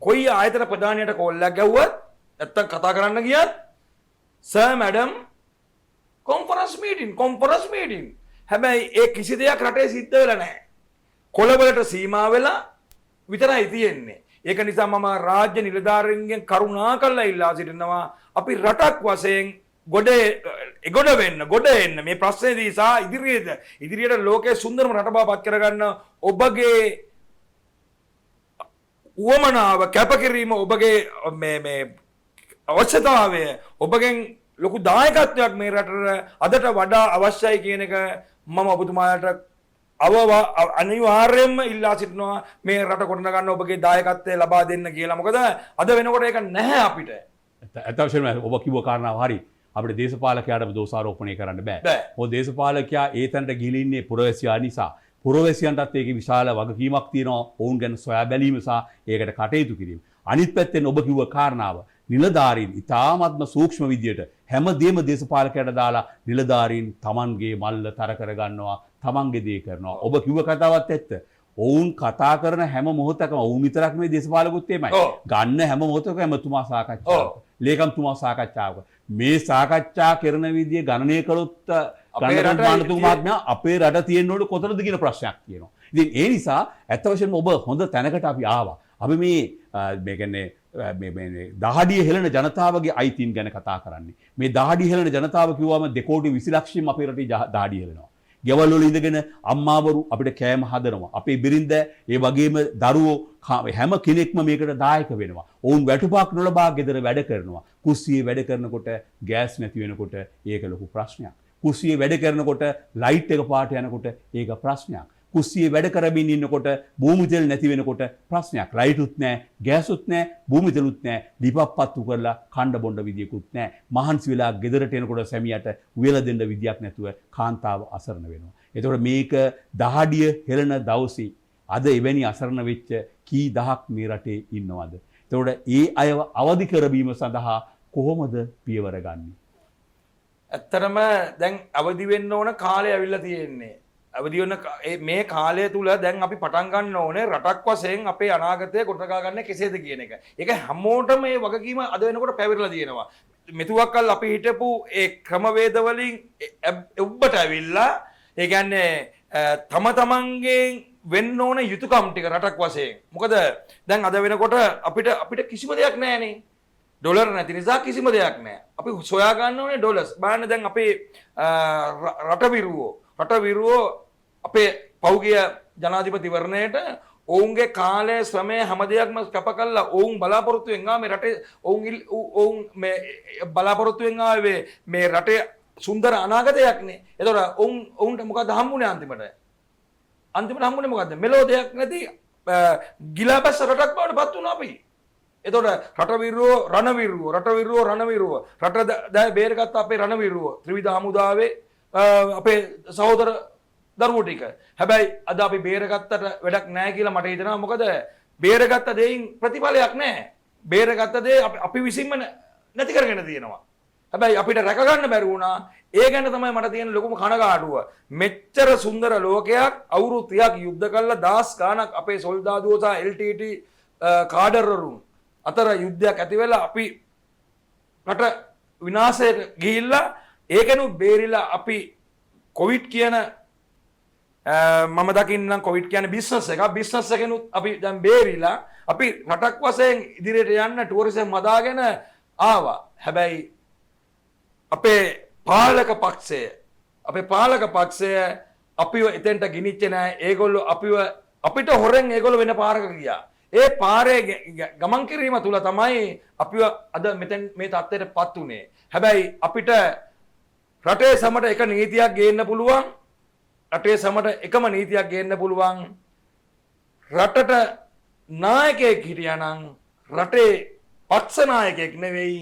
කොයි ආයතන ප්‍රධානියට කෝල්ලක් ගැහුවත් නැත්තම් කතා කරන්න ගියත් සර් මැඩම් කොන්ෆරන්ස් මීටින් හැබැයි ඒ කිසි දෙයක් රටේ සිද්ධ වෙලා නැහැ. කොළවලට සීමා වෙලා විතරයි තියෙන්නේ. ඒක නිසා මම රාජ්‍ය නිලධාරීන්ගෙන් කරුණාකරලා ඉල්ලා සිටිනවා අපි රටක් වශයෙන් එගොඩ වෙන්න ගොඩ එන්න මේ ප්‍රශ්නයේදී සහ ඉදිරියට ලෝකයේ සුන්දරම රට බව පත් කරගන්න ඔබගේ උවමනාව කැපකිරීම ඔබගේ මේ අවශ්‍යතාවය ඔබගෙන් ලොකු දායකත්වයක් මේ රටට අදට වඩා අවශ්‍යයි කියන එක මම ඔබතුමාලට අනිවාර්යයෙන්ම ඉල්ලා සිටිනවා මේ රට කොටන ගන්න ඔබගේ දායකත්වය ලබා දෙන්න කියලා. මොකද අද වෙනකොට ඒක නැහැ අපිට. ඇත්තටම ඔබ කිව්ව කාරණාව හරි. අපිට දේශපාලකයාට දෝෂාරෝපණය කරන්න බෑ. මොකද දේශපාලකයා ඒ තැනට ගිහින් ඉන්නේ පුරවැසියා නිසා. පුරවැසියන්ටත් ඒකේ විශාල වගකීමක් තියෙනවා. ඔවුන් ගැන සොයා බැලීම සහ ඒකට කටයුතු කිරීම. අනිත් පැත්තෙන් ඔබ කිව්ව කාරණාව නිලධාරීන් ඉතාමත්ම සූක්ෂම විදියට හැමදේම දේශපාලකයට දාලා නිලධාරීන් Tamanගේ මල්ල තර කරගන්නවා. තමන්ගේ දේ කරනවා. ඔබ කිව්ව කතාවත් ඇත්ත. ඔවුන් කතා කරන හැම මොහොතකම ඔවුන් විතරක් නෙවෙයි දේශපාලකුත් එමයයි. ගන්න හැම මොහොතකම එමතුමා සාකච්ඡාවක්. ලේකම්තුමා සාකච්ඡාවක්. මේ සාකච්ඡා කරන විදිය ගණනය කළොත් ගණනාධිපතිතුමාත්මයා අපේ රට තියෙන්න ඕනේ කොතනද කියන ප්‍රශ්නයක් තියෙනවා. ඉතින් ඒ නිසා ඇත්ත වශයෙන්ම ඔබ හොඳ තැනකට අපි ආවා. අපි මේ කියන්නේ මේ දහඩිය හෙළන ජනතාවගේ අයිතීන් ගැන කතා කරන්නේ. මේ දහඩිය හෙළන ජනතාව කිව්වම 2,20,00,000ක් අපේ රටේ දහඩිය හෙළනවා. ගෙවල් වල ඉඳගෙන අම්මාවරු අපිට කෑම හදනවා. අපේ බිරින්ද ඒ වගේම දරුවෝ හැම කෙනෙක්ම මේකට දායක වෙනවා. ඔවුන් වැටුපක් නොලබා ගෙදර වැඩ කරනවා. කුස්සියේ වැඩ කරනකොට ගෑස් නැති වෙනකොට ඒක ලොකු ප්‍රශ්නයක්. කුස්සියේ වැඩ කරනකොට ලයිට් එක පාට යනකොට ඒක ප්‍රශ්නයක්. කුස්සියේ වැඩ කරමින් ඉන්නකොට භූමි තෙල් නැති වෙනකොට ප්‍රශ්නයක්. ලයිටුත් නැහැ, ගෑසුත් නැහැ, භූමි තෙලුත් නැහැ. දීපප්පත්තු කරලා කණ්ඩ බොණ්ඩ විදියකුත් නැහැ. මහන්සි වෙලා ගෙදරට එනකොට සැමියාට උයලා දෙන්න විදියක් නැතුව කාන්තාව අසරණ වෙනවා. එතකොට මේක දහඩිය හෙළන දවසේ අද එවැනි අසරණ වෙච්ච කී දහක් මේ රටේ ඉන්නවද? එතකොට ඒ අයව අවදි කරවීම සඳහා කොහොමද පියවර ගන්නේ? ඇත්තටම දැන් අවදි වෙන්න ඕන කාලය ඇවිල්ලා තියෙන්නේ. අවදි වෙන මේ කාලය තුල දැන් අපි පටන් ගන්න ඕනේ රටක් වශයෙන් අපේ අනාගතය ගොඩනගා ගන්න කෙසේද කියන එක. ඒක හැමෝටම මේ වගකීම අද වෙනකොට පැවිරලා තියෙනවා. මෙතුවක්කල් අපි හිටපු ඒ ක්‍රමවේද වලින් උඹට ඇවිල්ලා ඒ කියන්නේ තම තමන්ගෙන් වෙන්න ඕන යුතුයකම් ටික රටක් වශයෙන්. මොකද දැන් අද වෙනකොට අපිට කිසිම දෙයක් නැහැනේ. ඩොලර් නැති නිසා කිසිම දෙයක් නැහැ. අපි සොයා ගන්න ඕනේ ඩොලර්ස්. බලන්න දැන් අපේ රටවිරුවෝ අපේ පෞගිය ජනාධිපතිවරණයට ඔවුන්ගේ කාලය ශ්‍රමය හැම දෙයක්ම කැප කළා ඔවුන් බලාපොරොත්තු වෙනවා මේ රටේ ඔවුන් මේ බලාපොරොත්තු වෙනවා මේ රටේ සුන්දර අනාගතයක් නේ. ඒතකොට ඔවුන්ට මොකද හම්බුනේ අන්තිමට හම්බුනේ මොකද්ද? මෙලෝ දෙයක් නැති ගිලාපැස්ස රටක් බවට පත් වුණා අපි. එතකොට රටවිරුවෝ රට දැන් බේරගත්ත අපේ රණවිරුවෝ ත්‍රිවිධ හමුදාවේ අපේ සහෝදර දරුවෝ ටික. හැබැයි අද අපි බේරගත්තට වැඩක් නැහැ කියලා මට හිතෙනවා. මොකද බේරගත්ත දෙයින් ප්‍රතිඵලයක් නැහැ. බේරගත්ත දේ අපි විසින්ම නැති කරගෙන තියෙනවා. හැබැයි අපිට රැක ගන්න බැරි වුණා. ඒ ගැන තමයි මට තියෙන ලොකුම කනගාටුව. මෙච්චර සුන්දර ලෝකයක් අවුරුදු 30ක් යුද්ධ කළා දහස් ගාණක් අපේ සොල්දාදුවෝ සහ LTT කාඩර්වරුන් අතර යුද්ධයක් ඇති වෙලා අපි රට විනාශයට ගිහිල්ලා ඒකෙනුත් බේරිලා අපි කොවිඩ් කියන මම දකින්නම් කොවිඩ් කියන්නේ බිස්නස් එකක්. බිස්නස් එකෙනුත් අපි දැන් බේරිලා අපි රටක් වශයෙන් ඉදිරියට යන්න ටුවරිසම් හදාගෙන ආවා. හැබැයි අපේ පාලක පක්ෂය අපිව එතෙන්ට ගෙනිච්චේ නැහැ. ඒගොල්ලෝ අපිට හොරෙන් ඒගොල්ලෝ වෙන පාරක ගියා. ඒ පාරේ ගමන් කිරීම තුල තමයි අපිව අද මෙතෙන් මේ තත්ත්වයට පත් උනේ. හැබැයි අපිට රටේ සමට එක නීතියක් ගේන්න පුළුවන්. රටේ සමට එකම නීතියක් ගේන්න පුළුවන්. රටට නායකයෙක් හිටියානම් රටේ පක්ෂ නායකයෙක් නෙවෙයි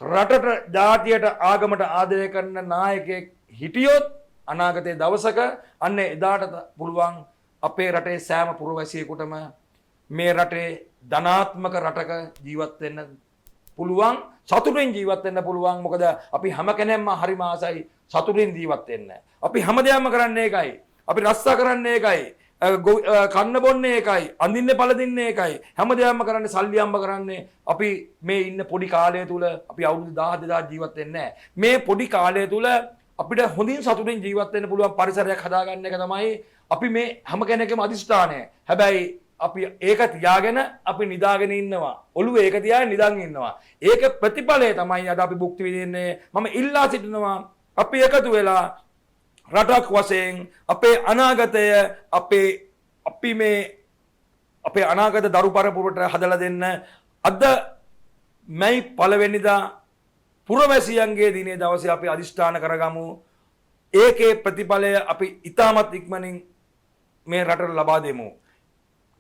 රටට ජාතියට ආගමට ආදරය කරන නායකයෙක් හිටියොත් අනාගතයේ දවසක අන්න එදාට පුළුවන් අපේ රටේ සෑම පුරවැසියෙකුටම මේ රටේ ධනාත්මක රටක ජීවත් වෙන්න පුළුවන්. සතුටින් ජීවත් වෙන්න පුළුවන්. මොකද අපි හැම කෙනෙක්ම හරිම ආසයි සතුටින් ජීවත් වෙන්න. අපි හැමදේම කරන්නේ ඒකයි. අපි රස්සා කරන්නේ ඒකයි. කන්න බොන්නේ ඒකයි. අඳින්නේ පළදින්නේ ඒකයි. හැමදේම කරන්නේ සල්ලි අම්බ කරන්නේ. අපි මේ ඉන්න පොඩි කාලය තුල අපි අවුරුදු 1000 ජීවත් වෙන්නේ නැහැ. මේ පොඩි කාලය තුල අපිට හොඳින් සතුටින් ජීවත් වෙන්න පුළුවන් පරිසරයක් හදාගන්න එක තමයි අපි මේ හැම කෙනෙක්ගේම අදිෂ්ඨානය. හැබැයි අපි ඒක තියාගෙන අපි නිදාගෙන ඉන්නවා. ඔළුවේ ඒක තියාගෙන නිදාගෙන ඉන්නවා. ඒක ප්‍රතිඵලය තමයි අද අපි භුක්ති විඳින්නේ. මම ඉල්ලා සිටිනවා අපි එකතු වෙලා රටක් වශයෙන් අපේ අනාගතය අපේ අනාගත දරු පරපුරට හදලා දෙන්න අද මැයි 1 වෙනිදා පුරවැසියන්ගේ දිනේ දවසේ අපි අදිෂ්ඨාන කරගමු. ඒකේ ප්‍රතිඵලය අපි ඉතාමත් ඉක්මනින් මේ රටට ලබා දෙමු.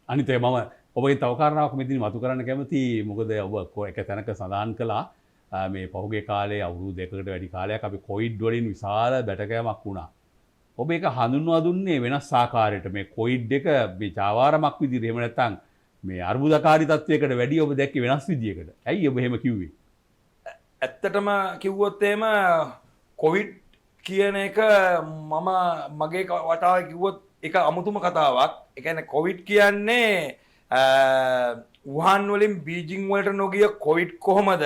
අනිත් ඒ මම ඔබගේ තව කාරණාවක් මෙතන මතු කරන්න කැමතියි. මොකද ඔබ එක තැනක සඳහන් කළා මේ පහුගිය කාලේ අවුරුදු 2කට වැඩි කාලයක් අපි කොවිඩ් වලින් විශාල බැටකෑමක් වුණා. ඔබ ඒක හඳුන්වා දුන්නේ වෙනස් ආකාරයකට. මේ කොවිඩ් එක මේ ජාවාරමක් විදිහට එහෙම නැත්නම් මේ අර්බුදකාරී තත්වයකට වැඩි ඔබ දැක්කේ වෙනස් විදිහකට. ඇයි ඔබ එහෙම කිව්වේ? ඇත්තටම කිව්වොත් එහෙම කොවිඩ් කියන එක මම මගේ වතාවේ කිව්වොත් ඒක අමුතුම කතාවක්. ඒ කියන්නේ කොවිඩ් කියන්නේ වුහාන් වලින් බීජිං වලට නොගිය කොවිඩ් කොහමද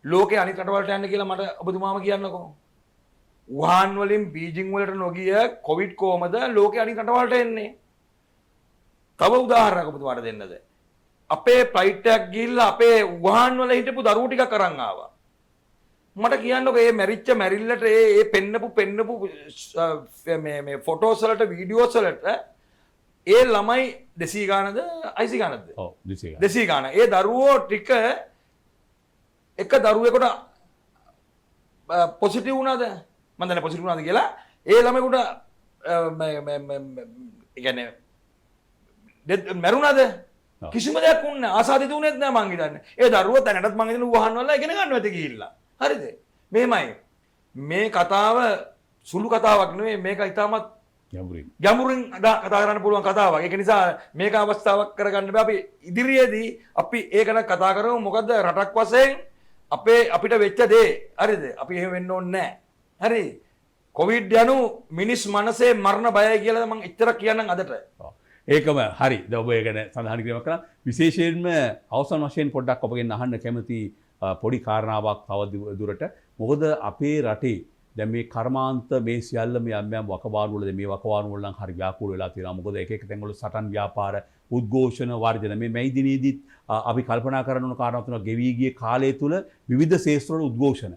ලෝකේ අනිත් රටවලට යන්නේ කියලා මට ඔබතුමාම කියන්නකෝ. වුහාන් වලින් බීජිං වලට නොගිය කොවිඩ් කොහමද ලෝකේ අනිත් රටවලට එන්නේ? තව උදාහරණයක් ඔබතුමාට දෙන්නද? අපේ ෆ්ලයිට් එකක් ගිහිල්ලා අපේ වුහාන් වල හිටපු දරුවෝ ටිකක් අරන් ආවා. මට කියන්නකෝ මේ මැරිච්ච මැරිල්ලට ඒ පෙන්නපු මේ ෆොටෝස් වලට වීඩියෝස් වලට ඒ ළමයි 200 ගානද 800 ගානද? ඔව් 200 ගාන. ඒ දරුවෝ ටික එක දරුවෙකුට පොසිටිව් වුණාද? මම දන්නේ පොසිටිව් වුණාද කියලා. ඒ ළමයෙකුට ඒ කියන්නේ මැරුණාද? කිසිම දෙයක් වුණේ නැහැ. ආසාදිත වුණෙත් නැහැ මං හිතන්නේ. ඒ දරුවෝ දැනටත් මං හිතන්නේ වහන් වල ඉගෙන ගන්නව ඇති ගිහිල්ලා. හරිද? මෙහෙමයි. මේ කතාව සුළු කතාවක් නෙවෙයි. මේක ඉතාමත් ගැඹුරින් කතා කරන්න පුළුවන් කතාවක්. ඒක නිසා මේක අවස්ථාවක් කරගන්න බෑ. අපි ඉදිරියේදී අපි ඒක ගැන කතා කරමු. මොකද රටක් වශයෙන් අපිට වෙච්ච දේ. හරිද? අපි එහෙම වෙන්න ඕනේ නැහැ. හරි? කොවිඩ් යනු මිනිස් මනසේ මරණ බයයි කියලා මම එච්චර කියන්නම් අදට. ඒකම හරි. දැන් ඔබ ඒක ගැන සඳහන් කිරීමක් කළා. විශේෂයෙන්ම අවසන් වශයෙන් පොඩ්ඩක් ඔබගෙන් අහන්න කැමති පොඩි කාරණාවක් තව දුරට. මොකද අපේ රටේ දැන් මේ කර්මාන්ත මේ සියල්ලම යම් යම් වකවානු වලද මේ වකවානු වල නම් හරි ව්‍යාකූල වෙලා තියෙනවා. මොකද එක එක තැන්වල සටන් ව්‍යාපාර උද්ඝෝෂණ වර්ජන මේ මැයි දිනේදීත් අපි කල්පනා කරන ඕන කාරණා තුන ගෙවි ගිය කාලය තුල විවිධ ශේෂ්ත්‍රවල උද්ඝෝෂණ.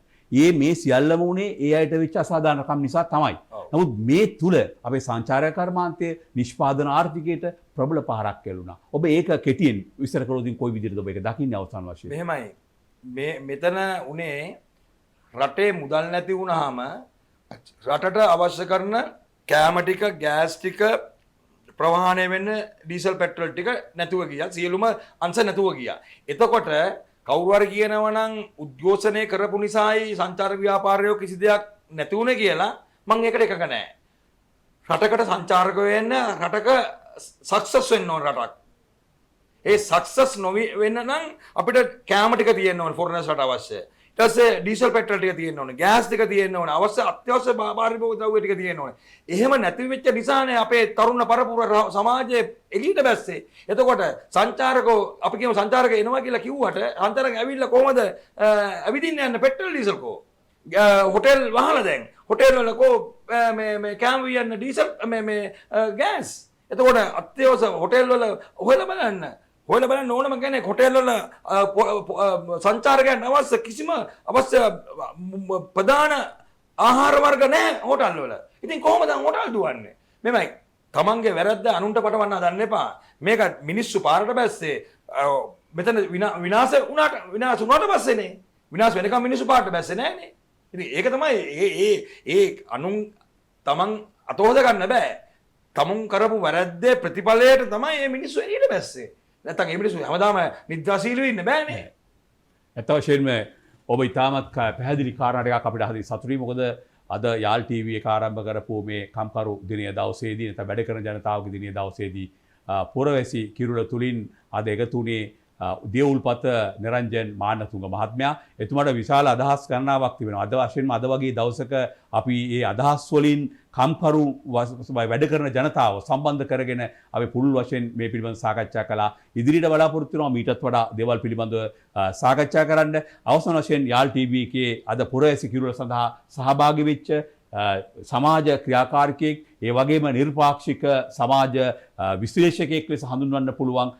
මේ සියල්ලම උනේ ඒ අයට වෙච්ච අසාධාරණකම් නිසා තමයි. නමුත් මේ තුල අපේ සංචාරක කර්මාන්තයේ නිෂ්පාදන ආර්ථිකයට ප්‍රබල පහරක් කෙළුණා. ඔබ ඒක කෙටියෙන් විස්තර කළොත් කොයි විදිහටද ඔබ ඒක දකින්නේ අවසාන වශයෙන්? මෙහෙමයි. මෙතන උනේ රටේ මුදල් නැති වුණාම රටට අවශ්‍ය කරන කෑම ටික, ගෑස් ටික ප්‍රවාහණය වෙන්න ඩීසල් පෙට්‍රල් ටික නැතුව ගියා. සියලුම අංශ නැතුව ගියා. එතකොට කවුරු හරි කියනවා නම් උද්ඝෝෂණය කරපු නිසායි සංචාරක ව්‍යාපාරයෝ කිසි දෙයක් නැති වුනේ කියලා මම ඒකට එකක නැහැ. රටකට සංචාරක වෙන්න රටක සක්සස් වෙන්න ඕන රටක්. ඒ සක්සස් වෙන්න නම් අපිට කෑම ටික තියෙන්න ඕන ෆොරනර්ස්ලට අවශ්‍ය. ඊට පස්සේ ඩීසල් පෙට්‍රල් ටික තියෙන්න ඕන. ගෑස් ටික තියෙන්න ඕන. අත්‍යවශ්‍ය පාරිභෝගික ද්‍රව්‍ය ටික තියෙන්න ඕන. එහෙම නැති වෙච්ච නිසානේ අපේ තරුණ පරපුර සමාජයේ එළියට බැස්සේ. එතකොට සංචාරකෝ අපි කියමු සංචාරක එනවා කියලා කිව්වට සංචාරක ඇවිල්ලා කොහමද ඇවිදින්න යන්න පෙට්‍රල් ඩීසල් කෝ? හොටෙල් වහලා දැන්. හොටෙල් වල කෝ මේ කෑම වියන්න ඩීසල් මේ ගෑස්. එතකොට අත්‍යවශ්‍ය හොටෙල් වල හොයලා බලන්න ඕනම කෙනෙක් හොටෙල් වල සංචාරකයන් අවශ්‍ය කිසිම අවශ්‍ය ප්‍රධාන ආහාර වර්ග නැහැ හොටල් වල. ඉතින් කොහොමද හොටල් දුවන්නේ? මෙමය තමන්ගේ වැරද්ද අනුන්ට පටවන්න හදන්න එපා. මේක මිනිස්සු පාරට බැස්සේ මෙතන විනාශ වුණාට පස්සේනේ. විනාශ වෙනකම් මිනිස්සු පාරට බැස්සේ නැහනේ. ඉතින් ඒක තමයි ඒ අනුන් තමන් අතෝද ගන්න බෑ. තමුන් කරපු වැරද්දේ ප්‍රතිඵලයට තමයි මේ මිනිස්සු එළියට බැස්සේ. නැත්තම් මේ මිනිස්සු හැමදාම නිද්‍රාශීලීව ඉන්න බෑනේ. ඇත්ත වශයෙන්ම ඔබ ඉතාමත් පැහැදිලි කාරණා ටිකක් අපිට හරි සතුටුයි. මොකද අද යාල් ටීවී එක ආරම්භ කරපු මේ කම්කරු දිනය දවසේදී නැත්නම් වැඩ කරන ජනතාවගේ දිනය දවසේදී පුරවැසි කිරුළ තුලින් අද එකතුනේ දේවුල්පත නිරංජන් මාන්නතුංග මහත්මයා. එතුමාට විශාල අදහස් ගණනාවක් තිබෙනවා. අද වශයෙන්ම අද වගේ දවසක අපි මේ අදහස් වලින් කම්කරු වැඩ කරන ජනතාව සම්බන්ධ කරගෙන අපි පුළුල් වශයෙන් මේ පිළිබඳව සාකච්ඡා කළා. ඉදිරියට බලාපොරොත්තු වෙනවා මීටත් වඩා දේවල් පිළිබඳව සාකච්ඡා කරන්න. අවසන් වශයෙන් යාල් ටීවී එකේ අද පුරවැසි කිරුළ සඳහා සහභාගී වෙච්ච සමාජ ක්‍රියාකාරිකයෙක් ඒ වගේම නිර්පාක්ෂික සමාජ විශ්ලේෂකයෙක් ලෙස හඳුන්වන්න පුළුවන්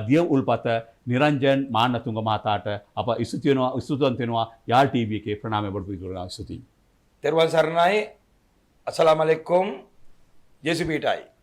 දිය උල්පත නිරංජන් මාන්නතුංග මහතාට අප ස්තුතිවන්ත වෙනවා යාල් ටීවී එකේ ප්‍රණාමය බඩු පිළිතුරන ස්තුතියි. තෙරුවන් සරණයි. අස්සලාමු අලයිකුම්. ජේසුපීටයි.